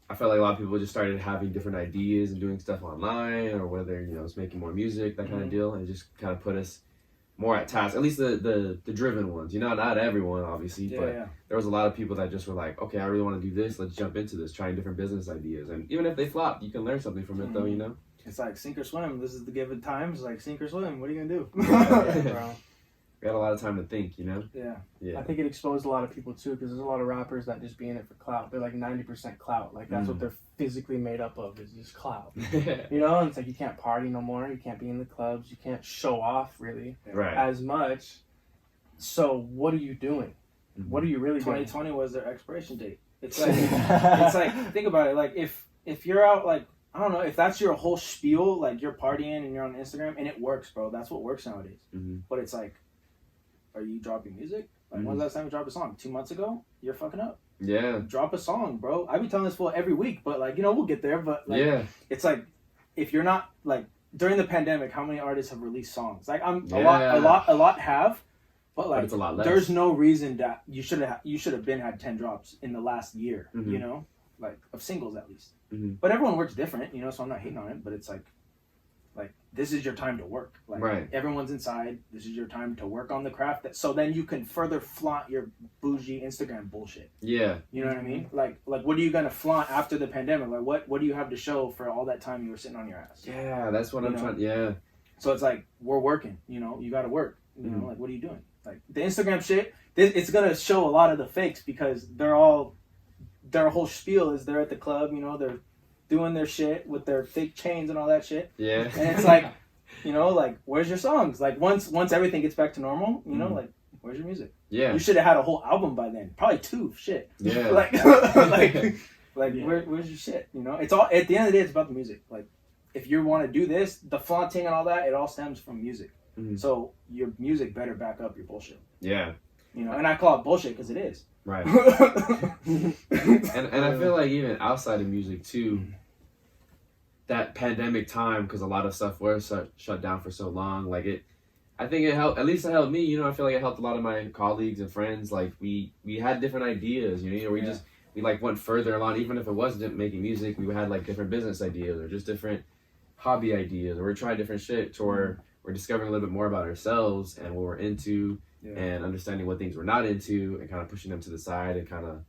I felt like a lot of people just started having different ideas and doing stuff online, or whether, you know, it's making more music, that kind of deal, and it just kind of put us more at task. At least the driven ones, you know, not everyone obviously, but there was a lot of people that just were like, okay, I really want to do this. Let's jump into this, trying different business ideas, and even if they flop, you can learn something from it, though, you know. It's like sink or swim. This is the given times, like sink or swim. What are you gonna do? Bro. We had a lot of time to think, you know. Yeah. I think it exposed a lot of people too, because there's a lot of rappers that just be in it for clout. They're like 90% clout. Like that's what they're physically made up of, is just clout. You know, and it's like you can't party no more. You can't be in the clubs. You can't show off really as much. So what are you doing? What are you really doing? 2020 was their expiration date. It's like it's like think about it. Like if you're out like I don't know if that's your whole spiel, like you're partying and you're on Instagram and it works, bro. That's what works nowadays. But it's like, are you dropping music? Like, when's the last time you dropped a song? 2 months ago? You're fucking up. Yeah. Drop a song, bro. I be telling this fool every week, but like, you know, we'll get there. But like, it's like, if you're not like during the pandemic, how many artists have released songs? Like, a lot have, but like, it's a lot less. There's no reason that you should have been had 10 drops in the last year. You know, like of singles at least. But everyone works different, you know, so I'm not hating on it, but it's like this is your time to work. Like everyone's inside. This is your time to work on the craft. So then you can further flaunt your bougie Instagram bullshit. Yeah. You know what I mean? Like what are you gonna flaunt after the pandemic? Like what do you have to show for all that time you were sitting on your ass? Yeah, that's what I'm trying. Yeah. So it's like we're working. You know, you got to work. You know, like what are you doing? Like the Instagram shit. It's gonna show a lot of the fakes because their whole spiel is they're at the club. You know, they're doing their shit with their fake chains and all that shit. Yeah. And it's like, you know, like, where's your songs? Like, once everything gets back to normal, you know, like, where's your music? Yeah. You should have had a whole album by then. Probably 2. Shit. Yeah. Where's your shit? You know, it's all, at the end of the day, it's about the music. Like, if you want to do this, the flaunting and all that, it all stems from music. So your music better back up your bullshit. Yeah. You know, and I call it bullshit because it is. Right. and I feel like even outside of music too, that pandemic time, because a lot of stuff was shut down for so long, like I think it helped, at least it helped me, you know, I feel like it helped a lot of my colleagues and friends, like we had different ideas, you know, we like went further along, even if it wasn't making music, we had like different business ideas or just different hobby ideas, or we're trying different shit to where we're discovering a little bit more about ourselves and what we're into. And understanding what things we're not into and kind of pushing them to the side and kind of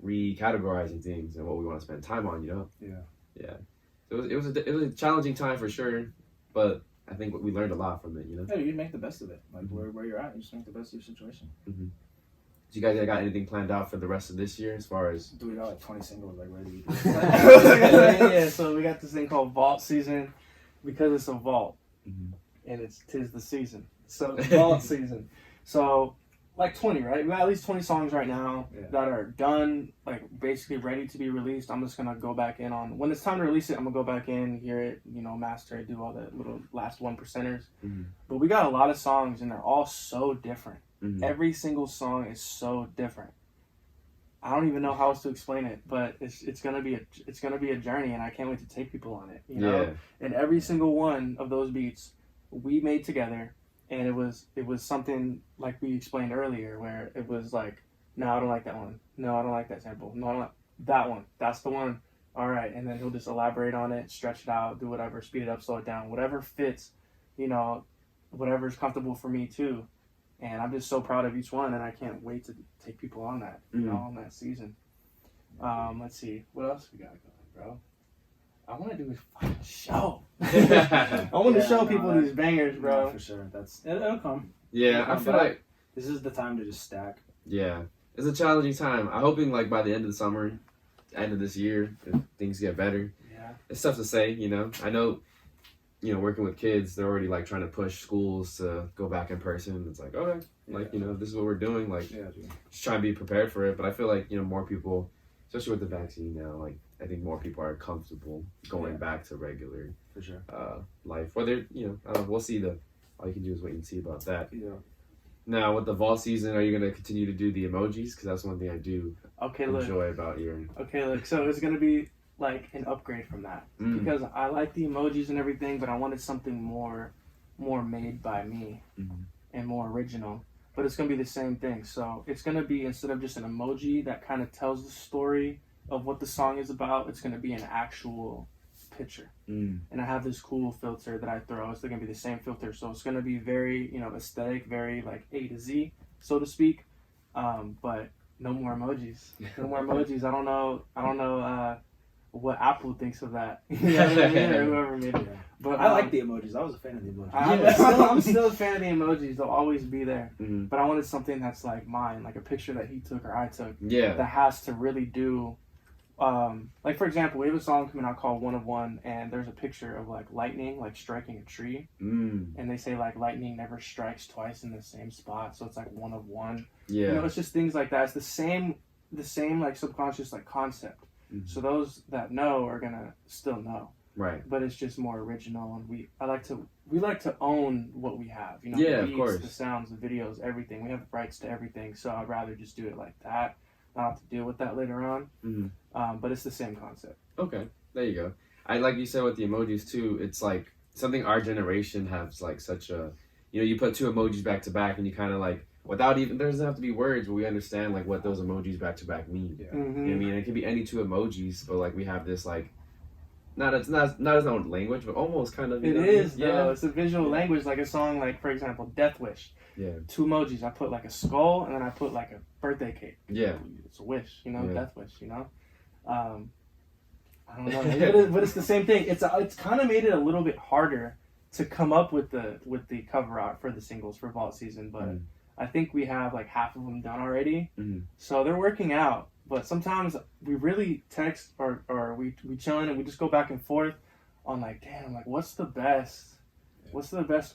recategorizing things and what we want to spend time on, you know? Yeah. So it was a challenging time for sure, but I think we learned a lot from it, you know? Yeah, you make the best of it. Like where you're at, you just make the best of your situation. So you guys got anything planned out for the rest of this year as far as? Do we got like 20 singles, like ready? Yeah, so we got this thing called Vault Season because it's a vault and 'tis the season. So it's Vault Season. So, like 20, right? We got at least 20 songs right now that are done, like basically ready to be released. I'm just going to go back in on, when it's time to release it, I'm going to go back in, hear it, you know, master it, do all the little last 1%ers. But we got a lot of songs and they're all so different. Every single song is so different. I don't even know how else to explain it, but it's gonna be a journey, and I can't wait to take people on it. You know, and every single one of those beats we made together. And it was something like we explained earlier, where it was like, no, I don't like that one. No, I don't like that sample. No, I don't like that one. That's the one. All right. And then he'll just elaborate on it, stretch it out, do whatever, speed it up, slow it down, whatever fits, you know, whatever's comfortable for me too. And I'm just so proud of each one, and I can't wait to take people on that, you know, on that season. Let's see. What else we got going, bro? I want to do a fucking show. I want to show people these bangers, bro. Yeah, for sure. It'll come. Yeah, I feel like this is the time to just stack. Yeah, it's a challenging time. I'm hoping like by the end of the summer, end of this year, if things get better. Yeah, it's tough to say. You know, I know. You know, working with kids, they're already like trying to push schools to go back in person. It's like, okay, like you know, this is what we're doing. Like, just try and be prepared for it. But I feel like you know more people, especially with the vaccine now, like. I think more people are comfortable going back to regular for sure life. Whether you know, I don't know. We'll see. All you can do is wait and see about that. Yeah. Now with the Vault season, are you gonna continue to do the emojis? Because that's one thing I do enjoy about your. Okay, look. So it's gonna be like an upgrade from that because I like the emojis and everything, but I wanted something more made by me and more original. But it's gonna be the same thing. So it's gonna be, instead of just an emoji that kind of tells the story of what the song is about, it's going to be an actual picture. And I have this cool filter that I throw. It's going to be the same filter, so it's going to be very, you know, aesthetic, very like A to Z, so to speak. But no more emojis. No more emojis. I don't know what Apple thinks of that. You know what I mean? Or whoever made it. But I like the emojis. I was a fan of the emojis. I'm still a fan of the emojis. They'll always be there. But I wanted something that's like mine, like a picture that he took or I took. Yeah. That has to really do. Like for example, we have a song coming out called 1 of 1, and there's a picture of like lightning like striking a tree, and they say like lightning never strikes twice in the same spot, so it's like 1 of 1. Yeah, you know, it's just things like that. It's the same like subconscious like concept. So those that know are gonna still know, Right. But it's just more original, and we like to own what we have. You know, Yeah, the beats, of course. the sounds, the videos, everything. We have rights to everything, so I'd rather just do it like that. Not have to deal with that later on. Mm-hmm. But it's the same concept. Okay, there you go. I like you said with the emojis too. It's like something our generation has like such a, you know, you put two emojis back to back, and you kind of like without even there doesn't have to be words, but we understand like what those emojis back to back mean. Yeah. Mm-hmm. You know what I mean, it could be any two emojis, but like we have this like. Not as own language, but almost kind of. It is though. It's a visual language, like a song, like for example, "Death Wish." Yeah. Two emojis. I put like a skull, and then I put like a birthday cake. Yeah. It's a wish, you know, Yeah. death wish, you know. I don't know, but it's the same thing. It's kind of made it a little bit harder to come up with the cover art for the singles for Vault Season, but I think we have like half of them done already, so they're working out. But sometimes we really text or we chilling and we just go back and forth on like, damn, like what's the best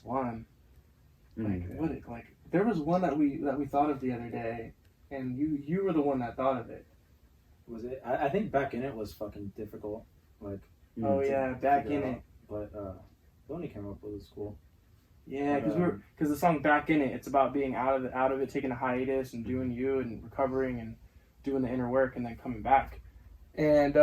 one? Like there was one that we thought of the other day, and you were the one that thought of it. Was it? I think Back in It was fucking difficult. Like. Oh yeah, Back in It. But the one he came up with was cool. Yeah, because the song Back in It, it's about being out of it, taking a hiatus and doing you and recovering and doing the inner work and then coming back. And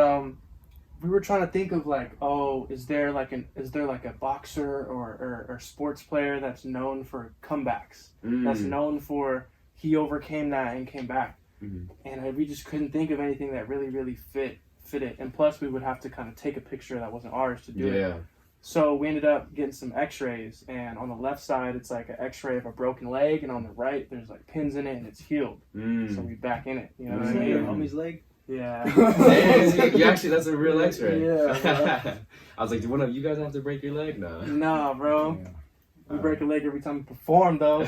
we were trying to think of like, oh, is there like a boxer or sports player that's known for comebacks, that's known for he overcame that and came back. And we just couldn't think of anything that really fit it. And plus, we would have to kind of take a picture that wasn't ours to do it. So we ended up getting some x-rays, and on the left side, it's like an x-ray of a broken leg, and on the right, there's like pins in it, and it's healed. So we back in it, you know what I mean? Your homie's leg? Yeah. You actually, that's a real x-ray. Yeah. I was like, do one of you guys have to break your leg? No. Nah, bro. Yeah. We break a leg every time we perform, though.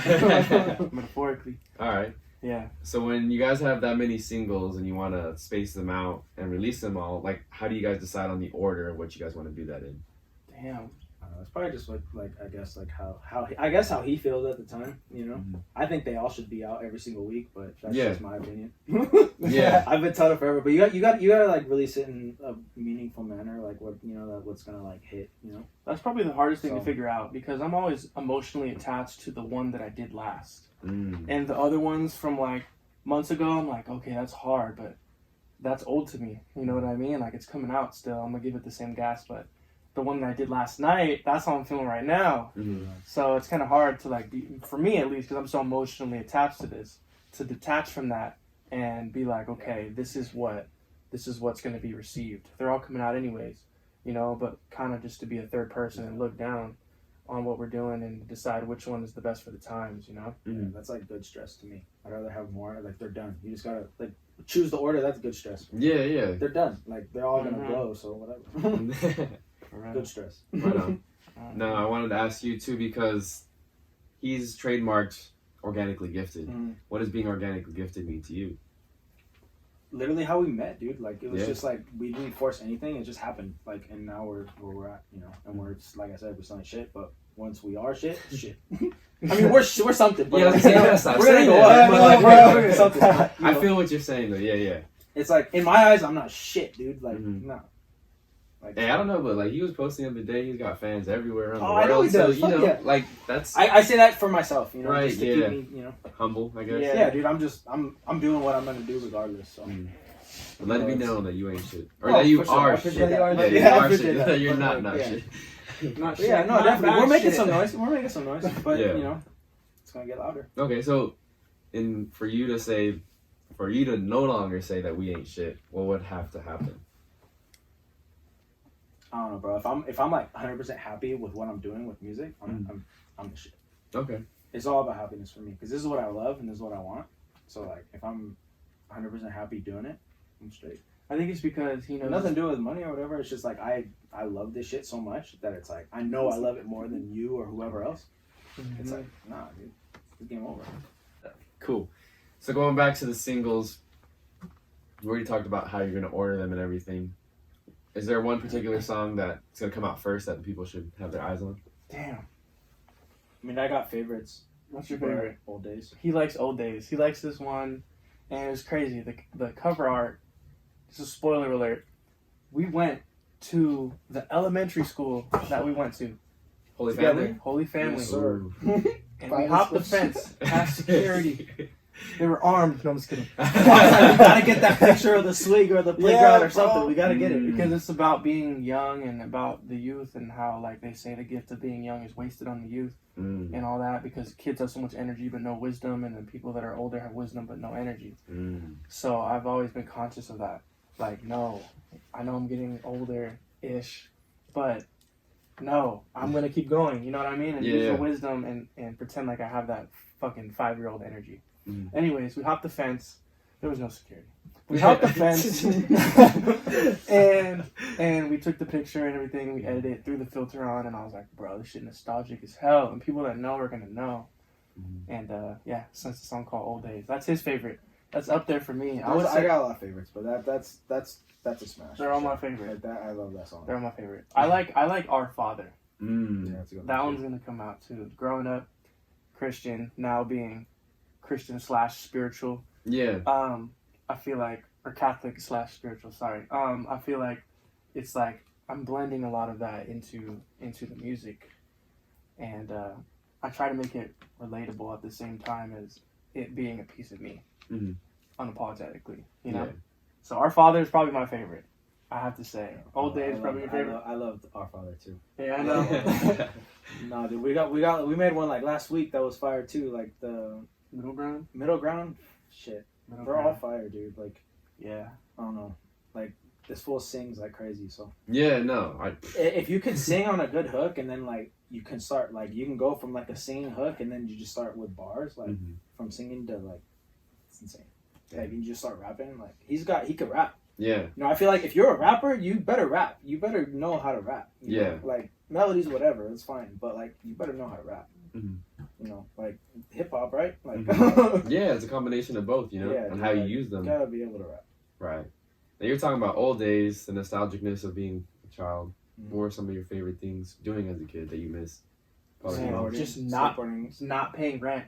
Metaphorically. All right. Yeah. So when you guys have that many singles and you want to space them out and release them all, like, how do you guys decide on the order of what you guys want to do that in? Damn. It's probably just like I guess like how he feels at the time, you know. I think they all should be out every single week, but that's just my opinion. Yeah, I've been telling it forever, but you gotta like release it in a meaningful manner, like what you know what's gonna like hit, you know. That's probably the hardest thing to figure out, because I'm always emotionally attached to the one that I did last, and the other ones from like months ago. I'm like, okay, that's hard, but that's old to me. You know what I mean? Like it's coming out still. I'm gonna give it the same gas, but the one that I did last night, that's how I'm feeling right now. So it's kind of hard to like for me at least, because I'm so emotionally attached to this, to detach from that and be like, okay, this is what's going to be received. They're all coming out anyways, you know, but kind of just to be a third person and look down on what we're doing and decide which one is the best for the times, you know. That's like good stress to me. I'd rather have more. Like they're done. You just gotta like choose the order. That's good stress. Yeah. They're done. Like they're all gonna blow. So whatever. Good stress. Right on. No, I wanted to ask you too, because he's trademarked organically gifted. What does being organically gifted mean to you? Literally how we met, dude. Like it was just like we didn't force anything. It just happened. Like and now we're where we're at, you know. And we're just, like I said, we're selling shit. But once we are shit. I mean, we're something. But we're gonna go up. But like, we're something. I feel what you're saying though. Yeah. It's like in my eyes, I'm not shit, dude. Like no. Like, hey, I don't know, but like he was posting the other day, he's got fans everywhere around the world. I know he does. So, you know, like that's. I say that for myself, you know, right? Just to keep me, you know, humble, I guess. Yeah, dude. I'm doing what I'm gonna do regardless. So. But let it be known that you ain't shit, or that you are shit. You are shit. You're not shit. Not shit. Yeah, no, definitely. We're making some noise. But you know, it's gonna get louder. Okay, so, for you to no longer say that we ain't shit, what would have to happen? I don't know, bro. If I'm like 100% happy with what I'm doing with music, I'm the shit. Okay. It's all about happiness for me, because this is what I love and this is what I want. So like, if I'm 100% happy doing it, I'm straight. I think it's because he knows nothing to do with money or whatever. It's just like I love this shit so much that it's like I know I love it more than you or whoever else. It's like nah, dude, it's game over. Cool. So going back to the singles, we already talked about how you're gonna order them and everything. Is there one particular song that's gonna come out first that the people should have their eyes on? Damn. I mean, I got favorites. What's your favorite? Old Days. He likes Old Days. He likes this one, and it was crazy. The cover art. Just a spoiler alert. We went to the elementary school that we went to. Holy Together. Family? Holy Family. Yes, sir. And we hopped the fence past security. They were armed. No, I'm just kidding. We gotta get that picture of the swing or the playground or something. We gotta get it. Because it's about being young and about the youth and how, like, they say the gift of being young is wasted on the youth and all that, because kids have so much energy but no wisdom, and then people that are older have wisdom but no energy. So I've always been conscious of that. Like, no, I know I'm getting older-ish, but no, I'm going to keep going. You know what I mean? And use the wisdom and pretend like I have that fucking 5-year-old energy. Anyways, we hopped the fence. There was no security. We hopped the fence and we took the picture and everything. We edited it, threw the filter on, and I was like, bro, this shit nostalgic as hell. And people that know are going to know. And since the song called Old Days. That's his favorite. That's up there for me. I got a lot of favorites, but that's a smash. They're all my favorite. I love that song. They're all my favorite. I like Our Father. Yeah, that's a good that one's gonna come out too. Growing up Christian, now being Christian/spiritual. Yeah. I feel like, or Catholic/spiritual. Sorry. I feel like it's like I'm blending a lot of that into the music, and I try to make it relatable at the same time as it being a piece of me, unapologetically. You know. Yeah. So Our Father is probably my favorite. I have to say, Old Days probably your favorite. I loved Our Father too. Yeah, I know. No, dude, we made one like last week that was fire too. Like the Middle Ground. Shit, they're all fire, dude. Like, yeah, I don't know. Like, this fool sings like crazy. So yeah, no, if you can sing on a good hook, and then like you can start like you can go from like a singing hook, and then you just start with bars, like from singing to like it's insane. Like you just start rapping. Like he could rap. Yeah. You know, I feel like if you're a rapper, you better rap. You better know how to rap. You know? Like, melodies, whatever, it's fine. But, like, you better know how to rap. You know, like, hip-hop, right? Like, yeah, it's a combination of both, you know, and how you use them. You gotta be able to rap. Right. Now, you're talking about old days, the nostalgicness of being a child. What were some of your favorite things doing as a kid that you miss? Just not paying rent.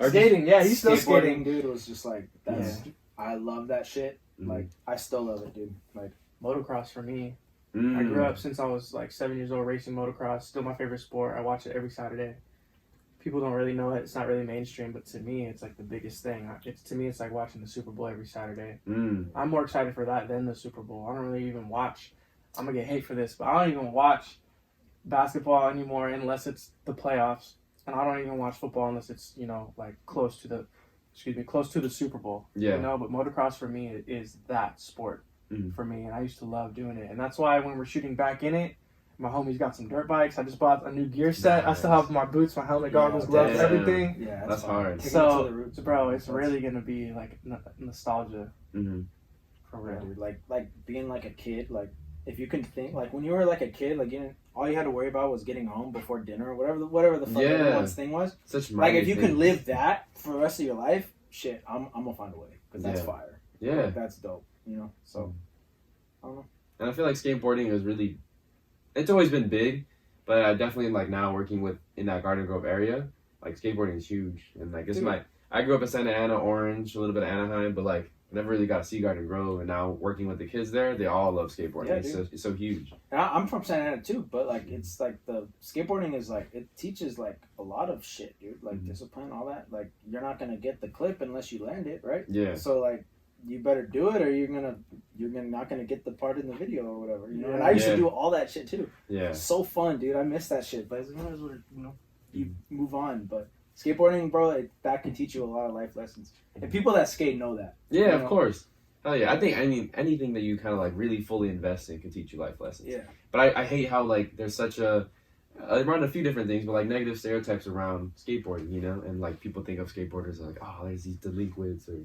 Or skating, yeah, he's still skateboarding, skating. Dude, was just like, I love that shit. Like, I still love it, dude. Like, motocross for me. I grew up since I was like 7 years old racing motocross. Still my favorite sport. I watch it every Saturday. People don't really know it. It's not really mainstream, but to me, it's like the biggest thing. To me, it's like watching the Super Bowl every Saturday. I'm more excited for that than the Super Bowl. I don't really even watch. I'm gonna get hate for this, but I don't even watch basketball anymore unless it's the playoffs, and I don't even watch football unless it's, you know, like close to the Super Bowl. Yeah. You know, but motocross for me is that sport for me, and I used to love doing it. And that's why when we're shooting back in it, my homie's got some dirt bikes. I just bought a new gear set. Nice. I still have my boots, my helmet, goggles, gloves, everything. Yeah, that's hard. So, bro, it's really gonna be like nostalgia. For real. Dude, like being like a kid, like if you can think, like when you were like a kid, like all you had to worry about was getting home before dinner or whatever the fuck everyone's thing was. Such like if you can live that for the rest of your life, shit, I'm gonna find a way because that's fire. Yeah, like, that's dope. You know, so I don't know. And I feel like skateboarding is really, it's always been big, but I definitely like now working in that Garden Grove area, like skateboarding is huge, and like it's I grew up in Santa Ana, Orange, a little bit of Anaheim, but like I never really got to see Garden Grove, and now working with the kids there, they all love skateboarding. Yeah, it's so huge. And I'm from Santa Ana too, but like it's like the skateboarding is like it teaches like a lot of shit, dude. Like discipline, all that. Like you're not gonna get the clip unless you land it, right? Yeah. So like you better do it, or you're not gonna get the part in the video or whatever. You know. And I used to do all that shit too. Yeah. So fun, dude. I miss that shit, but you move on, but. Skateboarding, bro, that can teach you a lot of life lessons. And people that skate know that. Yeah, of course. Hell yeah. I mean, anything that you kind of like really fully invest in can teach you life lessons. Yeah. But I hate how like there's such around a few different things, but like negative stereotypes around skateboarding, you know? And like people think of skateboarders like, oh, there's these delinquents or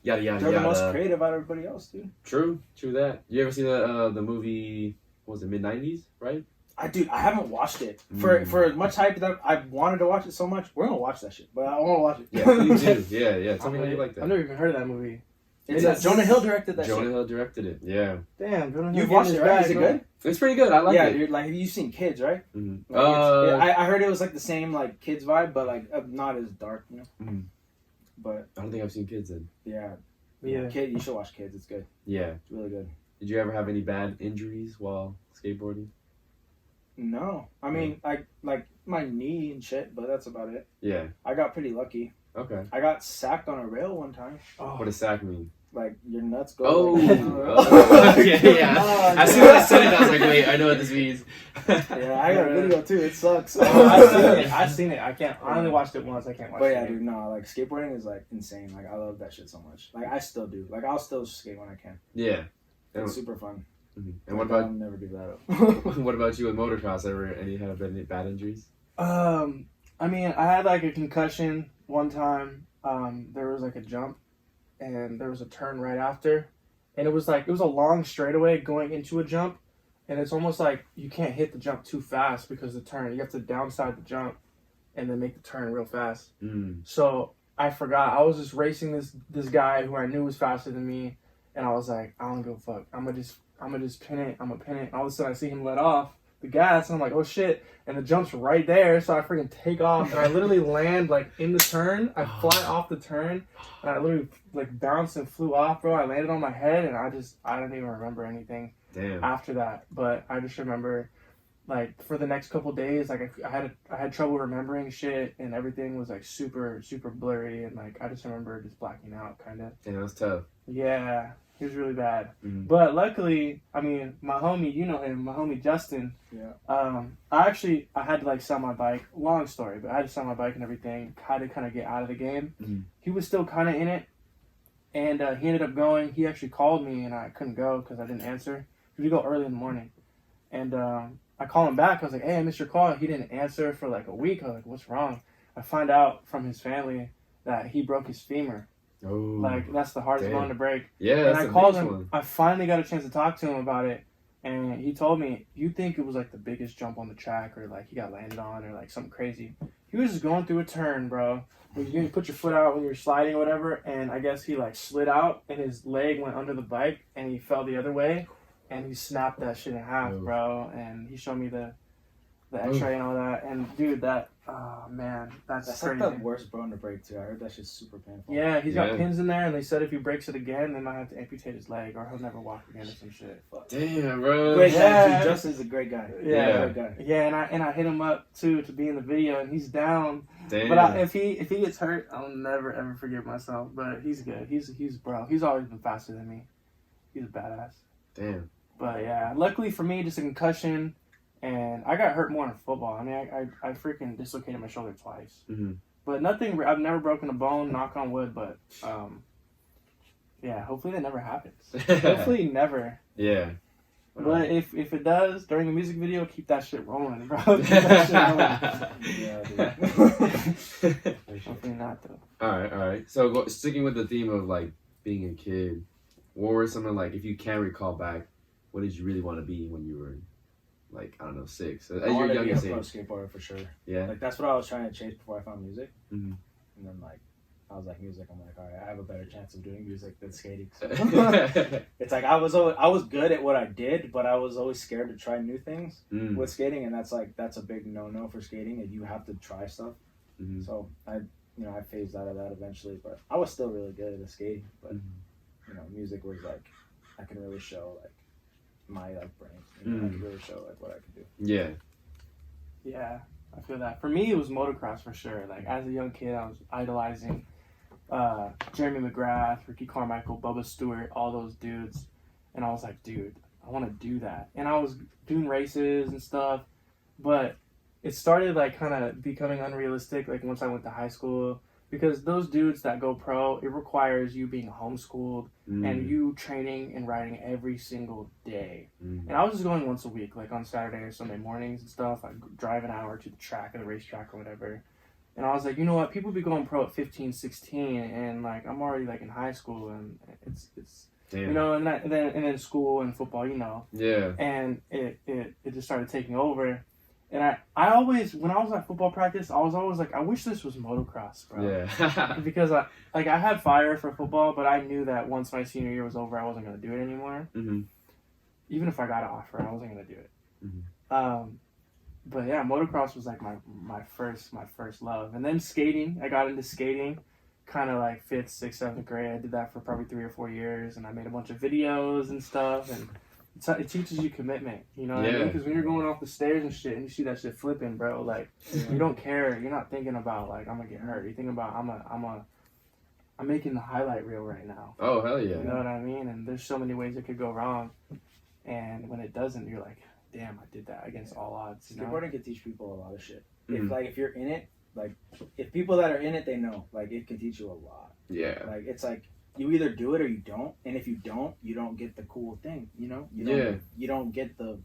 yada, yada, They're yada. the most creative out of everybody else, dude. True that. You ever see the movie, what was it, mid-90s, right? I haven't watched it. For as much hype that I wanted to watch it so much, we're gonna watch that shit. But I want to watch it. Yeah, you do. Yeah. Tell me how you like that. I've never even heard of that movie. Jonah Hill directed that shit. Jonah Hill directed it, yeah. Damn, Jonah Hill. You've watched it, right? Is it good? It's pretty good. I like it. Yeah, dude. Like, you've seen Kids, right? Mm-hmm. Like I heard it was like the same like Kids vibe, but like not as dark, you know. Mm-hmm. But I don't think I've seen Kids then. Yeah. Yeah. Kid, you should watch Kids. It's good. Yeah. It's really good. Did you ever have any bad injuries while skateboarding? No, I mean, I like my knee and shit, but that's about it. Yeah. I got pretty lucky. Okay. I got sacked on a rail one time. Oh. What does sack mean? Like your nuts go. Oh. Like, Okay, yeah. As soon as I said it, I was like, wait, I know what this means. Yeah, I got a video too. It sucks. I've seen it. I can't. I only watched it once. I can't watch it. But yeah, dude, no, like skateboarding is like insane. Like I love that shit so much. Like I still do. Like I'll still skate when I can. Yeah. It's super fun. Mm-hmm. And what I'll about never give that up. what about you with motocross? Ever any bad injuries? I mean, I had like a concussion one time. There was like a jump, and there was a turn right after, and it was a long straightaway going into a jump, and it's almost like you can't hit the jump too fast because the turn. You have to downside the jump, and then make the turn real fast. So I forgot. I was just racing this guy who I knew was faster than me, and I was like, I don't give a fuck. I'm gonna just pin it. I'm gonna pin it. And all of a sudden, I see him let off the gas, and I'm like, oh shit, and the jump's right there, so I freaking take off, and I literally land like in the turn. I fly off the turn, and I literally like bounced and flew off, bro. I landed on my head, and I didn't even remember anything after that. But I just remember, like, for the next couple days, like I had trouble remembering shit, and everything was like super super blurry, and like I just remember just blacking out, kind of. Yeah, it was tough. Yeah. It was really bad. Mm-hmm. But luckily, I mean, my homie, you know him, my homie Justin. Yeah. I had to like sell my bike. Long story, but I had to sell my bike and everything. Had to kind of get out of the game. Mm-hmm. He was still kind of in it, and he ended up going. He actually called me, and I couldn't go because I didn't answer. We go early in the morning, and I call him back. I was like, "Hey, I missed your call." He didn't answer for like a week. I was like, "What's wrong?" I find out from his family that he broke his femur. Oh, like that's the hardest bone to break. Yeah, and that's I called him. One. I finally got a chance to talk to him about it, and he told me, "You think it was like the biggest jump on the track, or like he got landed on, or like something crazy?" He was just going through a turn, bro. You put your foot out when you're sliding or whatever, and I guess he like slid out, and his leg went under the bike, and he fell the other way, and he snapped that shit in half, bro. And he showed me the X-ray and all that, and dude, oh man, that's crazy. Like the worst bone to break too. I heard that shit's super painful. Yeah, he's got pins in there, and they said if he breaks it again, they might have to amputate his leg, or he'll never walk again or some shit. Damn, bro. Great guy, dude. Justin's a great guy. Yeah, great guy. Yeah, and I hit him up too to be in the video, and he's down. Damn. But if he gets hurt, I'll never ever forgive myself. But he's good. He's bro. He's always been faster than me. He's a badass. Damn. But yeah, luckily for me, just a concussion. And I got hurt more in football. I mean, I freaking dislocated my shoulder twice. Mm-hmm. But nothing, I've never broken a bone, knock on wood, but yeah, hopefully that never happens. Hopefully never. Yeah. But if it does, during a music video, keep that shit rolling, bro. Keep that shit rolling. Yeah, dude. Hopefully not, though. Alright. So sticking with the theme of, like, being a kid, what were some of, like, if you can recall back, what did you really want to be when you were, like, I don't know, 6? At your youngest age. I wanted to be a pro skateboarder for sure. Yeah. Like, that's what I was trying to chase before I found music. Mm-hmm. And then, like, I was like, music. I'm like, all right, I have a better chance of doing music than skating. So. It's like I was good at what I did, but I was always scared to try new things with skating, and that's a big no for skating. And you have to try stuff. Mm-hmm. So I phased out of that eventually, but I was still really good at skating. But music was like I can really show like my like brain. I could really show like what I could do. Yeah. Yeah, I feel that. For me, it was motocross for sure. Like as a young kid, I was idolizing Jeremy McGrath, Ricky Carmichael, Bubba Stewart, all those dudes, and I was like, dude, I want to do that. And I was doing races and stuff, but it started like kind of becoming unrealistic. Like once I went to high school. Because those dudes that go pro, it requires you being homeschooled and you training and riding every single day. And I was just going once a week, like on Saturday or Sunday mornings and stuff. I'd drive an hour to the track or the racetrack or whatever. And I was like, you know what? People be going pro at 15, 16, and like I'm already like in high school, and it's Damn. you know, and then school and football, you know. Yeah. And it just started taking over. And I always, when I was at football practice, I was always like, I wish this was motocross, bro. Yeah. Because I had fire for football, but I knew that once my senior year was over, I wasn't going to do it anymore. Mm-hmm. Even if I got an offer, I wasn't going to do it. Mm-hmm. But yeah, motocross was like my first love. And then skating, I got into skating kind of like 5th, 6th, 7th grade. I did that for probably 3 or 4 years, and I made a bunch of videos and stuff, and it teaches you commitment, you know what I mean? Because when you're going off the stairs and shit, and you see that shit flipping, bro, like, you don't care. You're not thinking about, like, I'm gonna get hurt. You're thinking about, I'm making the highlight reel right now. Oh, hell yeah. You know what I mean? And there's so many ways it could go wrong, and when it doesn't, you're like, damn, I did that against all odds. You know? Skateboarding can teach people a lot of shit. If you're in it, like, if people that are in it, they know, like, it can teach you a lot. Yeah. Like, it's like, you either do it or you don't, and if you don't get the cool thing, you know? You don't get the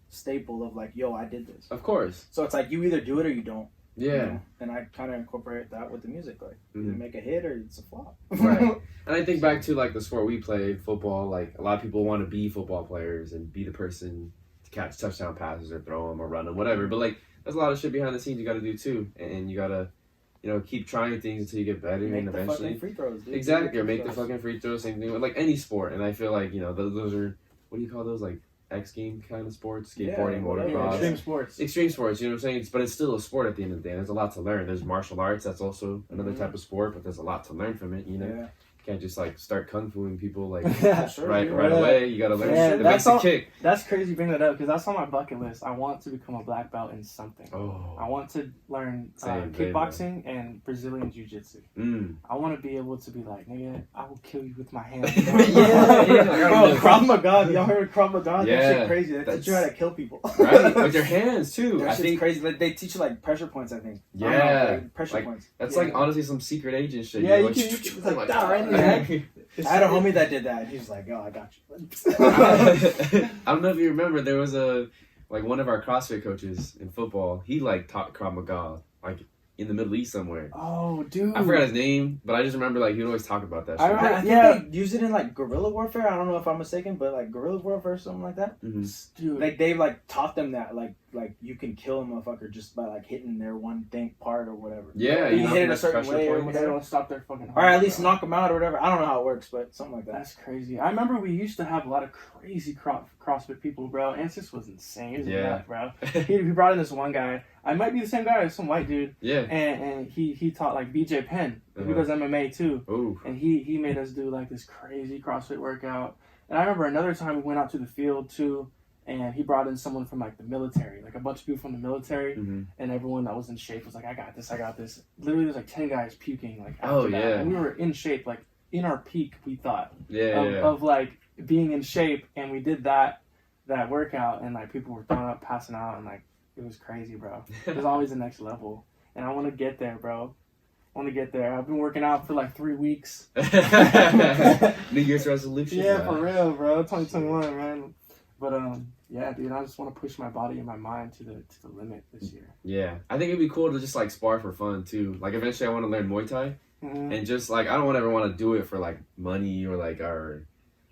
staple of, like, yo, I did this. Of course. So it's like, you either do it or you don't. Yeah. You know? And I kind of incorporate that with the music, like, you make a hit or it's a flop. Right. And I think back to, like, the sport we played, football, like, a lot of people want to be football players and be the person to catch touchdown passes or throw them or run them, whatever. But, like, there's a lot of shit behind the scenes you got to do, too. And you got to, you know, keep trying things until you get better, make and eventually the fucking free throws, dude. Exactly, or make the fucking free throws. Same thing with like any sport, and I feel like, you know, those are, what do you call those, like X game kind of sports, skateboarding, motocross, extreme sports. You know what I'm saying? But it's still a sport at the end of the day. There's a lot to learn. There's martial arts. That's also another type of sport, but there's a lot to learn from it. You know. Yeah. You can't just like start kung fuing people like right away. You gotta learn the basic kick. That's crazy. Bring that up because that's on my bucket list. I want to become a black belt in something. I want to learn kickboxing and Brazilian jiu-jitsu. I want to be able to be like, nigga, I will kill you with my hands. Bro, Krav Maga. Y'all heard of Krav Maga? Yeah, that shit crazy. They teach you how to kill people. Right, with your hands too. I think crazy. Like, they teach you like pressure points. I think. Yeah, pressure points. That's like honestly some secret agent shit. Yeah, you can like right. I had a homie that did that. He was like, "Yo, I got you." I don't know if you remember, there was one of our CrossFit coaches in football. He like taught Krav Maga like in the Middle East somewhere. Oh, dude! I forgot his name, but I just remember like he would always talk about that. Shit. I think they use it in like guerrilla warfare. I don't know if I'm mistaken, but like guerrilla warfare or something like that. Dude, like they like taught them that like you can kill a motherfucker just by like hitting their one part or whatever. Yeah, you hit it a certain way or whatever. They don't stop their fucking. Or at least knock them out or whatever. I don't know how it works, but something like that. That's crazy. I remember we used to have a lot of crazy CrossFit people, bro. Ansis was insane. He was nuts, bro. He brought in this one guy. I might be the same guy as some white dude. Yeah. And he taught like BJ Penn. He does MMA too. Ooh. And he made us do like this crazy CrossFit workout. And I remember another time we went out to the field too, and he brought in someone from like the military, like a bunch of people from the military, and everyone that was in shape was like, I got this. Literally, there's like 10 guys puking like after that. And we were in shape, like in our peak, we thought. Of like being in shape, and we did that workout, and like people were throwing up, passing out, and like it was crazy, bro. It was always the next level, and I want to get there, bro. I've been working out for like 3 weeks. New Year's resolution. Yeah, for real, bro. 2021, man. But yeah, dude, I just want to push my body and my mind to the limit this year. Yeah, I think it'd be cool to just like spar for fun too. Like eventually, I want to learn Muay Thai, and just like I don't ever want to do it for like money or like or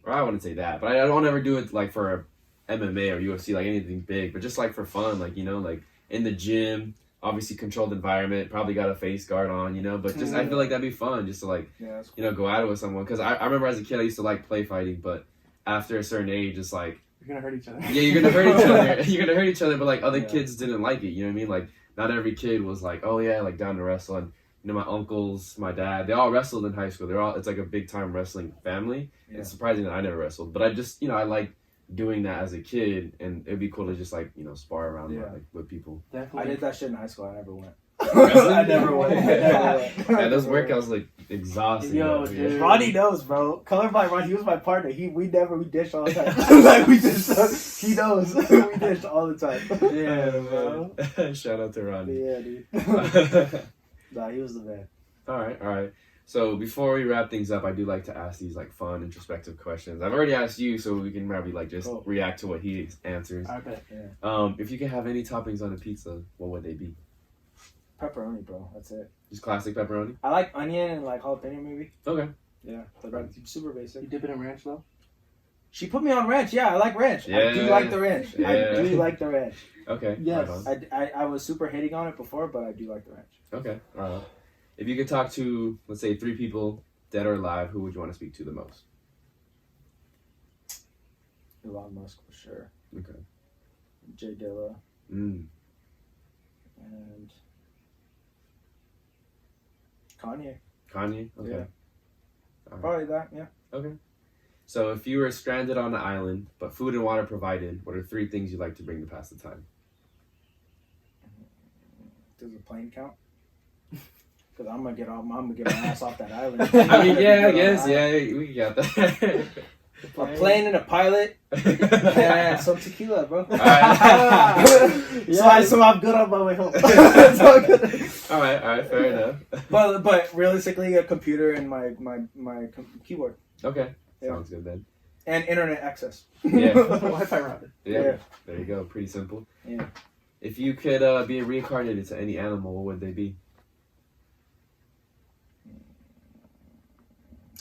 I wouldn't say that, but I don't ever do it like for MMA or UFC, like anything big, but just like for fun, like, you know, like in the gym. Obviously controlled environment, probably got a face guard on, you know, but just I feel like that'd be fun just to like, cool. You know, go at it with someone. Because I remember as a kid I used to like play fighting, but after a certain age it's like you're gonna hurt each other. Yeah, you're gonna hurt each other. You're gonna hurt each other, but like other kids didn't like it, you know what I mean? Like not every kid was like, oh yeah, like down to wrestle. And you know, my uncles, my dad, they all wrestled in high school. It's like a big time wrestling family. It's surprising that I never wrestled, but I just, you know, I like doing that as a kid, and it'd be cool to just like, you know, spar around like with people. Definitely. I did that shit in high school. I never went. I never went. Yeah, those workouts like exhausting. Yo, dude. Ronnie knows, bro. Colorblind Ronnie, he was my partner. We dished all the time. Like we just, he knows. We dished all the time. Yeah, bro. Shout out to Ronnie. Yeah, dude. Nah, he was the man. All right. So before we wrap things up, I do like to ask these like fun, introspective questions. I've already asked you, so we can probably like just react to what he answers. I bet. Yeah. If you could have any toppings on a pizza, what would they be? Pepperoni, bro. That's it. Just classic pepperoni? I like onion and like jalapeno maybe. Okay. Yeah, but super basic. You dip it in ranch though? She put me on ranch. Yeah, I like ranch. Yeah. I do like the ranch. Yeah. I do like the ranch. Okay. Yes. I was super hating on it before, but I do like the ranch. Okay. All right. If you could talk to, let's say, 3 people, dead or alive, who would you want to speak to the most? Elon Musk for sure. Okay. Jay Dilla. And Kanye. Kanye. Okay. Yeah. Alright. Probably that. Yeah. Okay. So if you were stranded on an island, but food and water provided, what are 3 things you'd like to bring to pass the time? Does a plane count? Because I'm gonna get my ass off that island. I mean, yeah, I guess, yeah, we got that. A plane and a pilot and some tequila, bro. Yeah, so I'm good on my way home. It's all good. All right, fair enough. But realistically, a computer and my keyboard. Okay, Yeah. sounds good then. And internet access. Yeah. Wi-Fi router. Yeah, there you go. Pretty simple. Yeah. If you could be reincarnated to any animal, what would they be?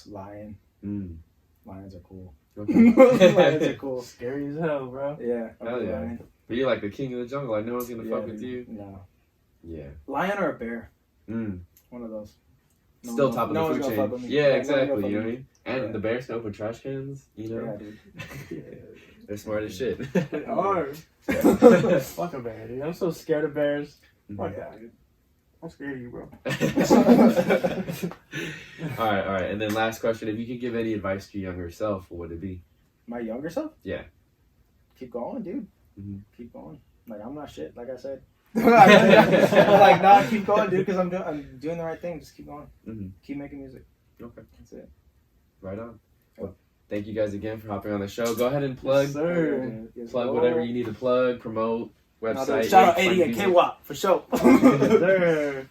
Lion. Mm. Lions are cool. Okay. Lions are cool. Scary as hell, bro. Yeah. Hell yeah. Lion. But you're like the king of the jungle. Like no one's gonna Yeah, fuck with you. No. Yeah. Lion or a bear. Mm. One of those. Still top of no the one's food gonna fuck with chain. me. Yeah, No one's exactly. gonna fuck You know with what I mean? And Yeah. the bears can open trash cans. You know, Yeah, dude. they're smart as shit. They are. Fuck a bear, dude. I'm so scared of bears. Fuck that, dude. I'm scared of you, bro. all right. And then last question: if you could give any advice to your younger self, what would it be? My younger self? Yeah. Keep going, dude. Mhm. Keep going. Like I'm not shit. Like I said. Yeah. Like nah, keep going, dude. Because I'm doing the right thing. Just keep going. Mhm. Keep making music. Okay. That's it. Right on. Well, thank you guys again for hopping on the show. Go ahead and plug, Yes, sir. Yes, plug go. whatever you need to plug, promote, website. Shout out find 80 and music. K-Wop for sure. Yes, sir.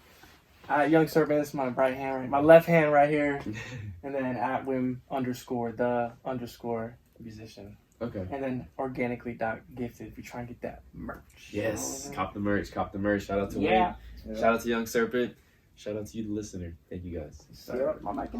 Young Serpent is my right hand, my left hand right here, and then at Wiim _the_ musician, Okay. and then organically.gifted if you're trying to get that merch. Yes. Cop the merch. Shout out to Yeah. Wiim. Shout out to Young Serpent. Shout out to you, the listener. Thank you guys. Yep. My mic.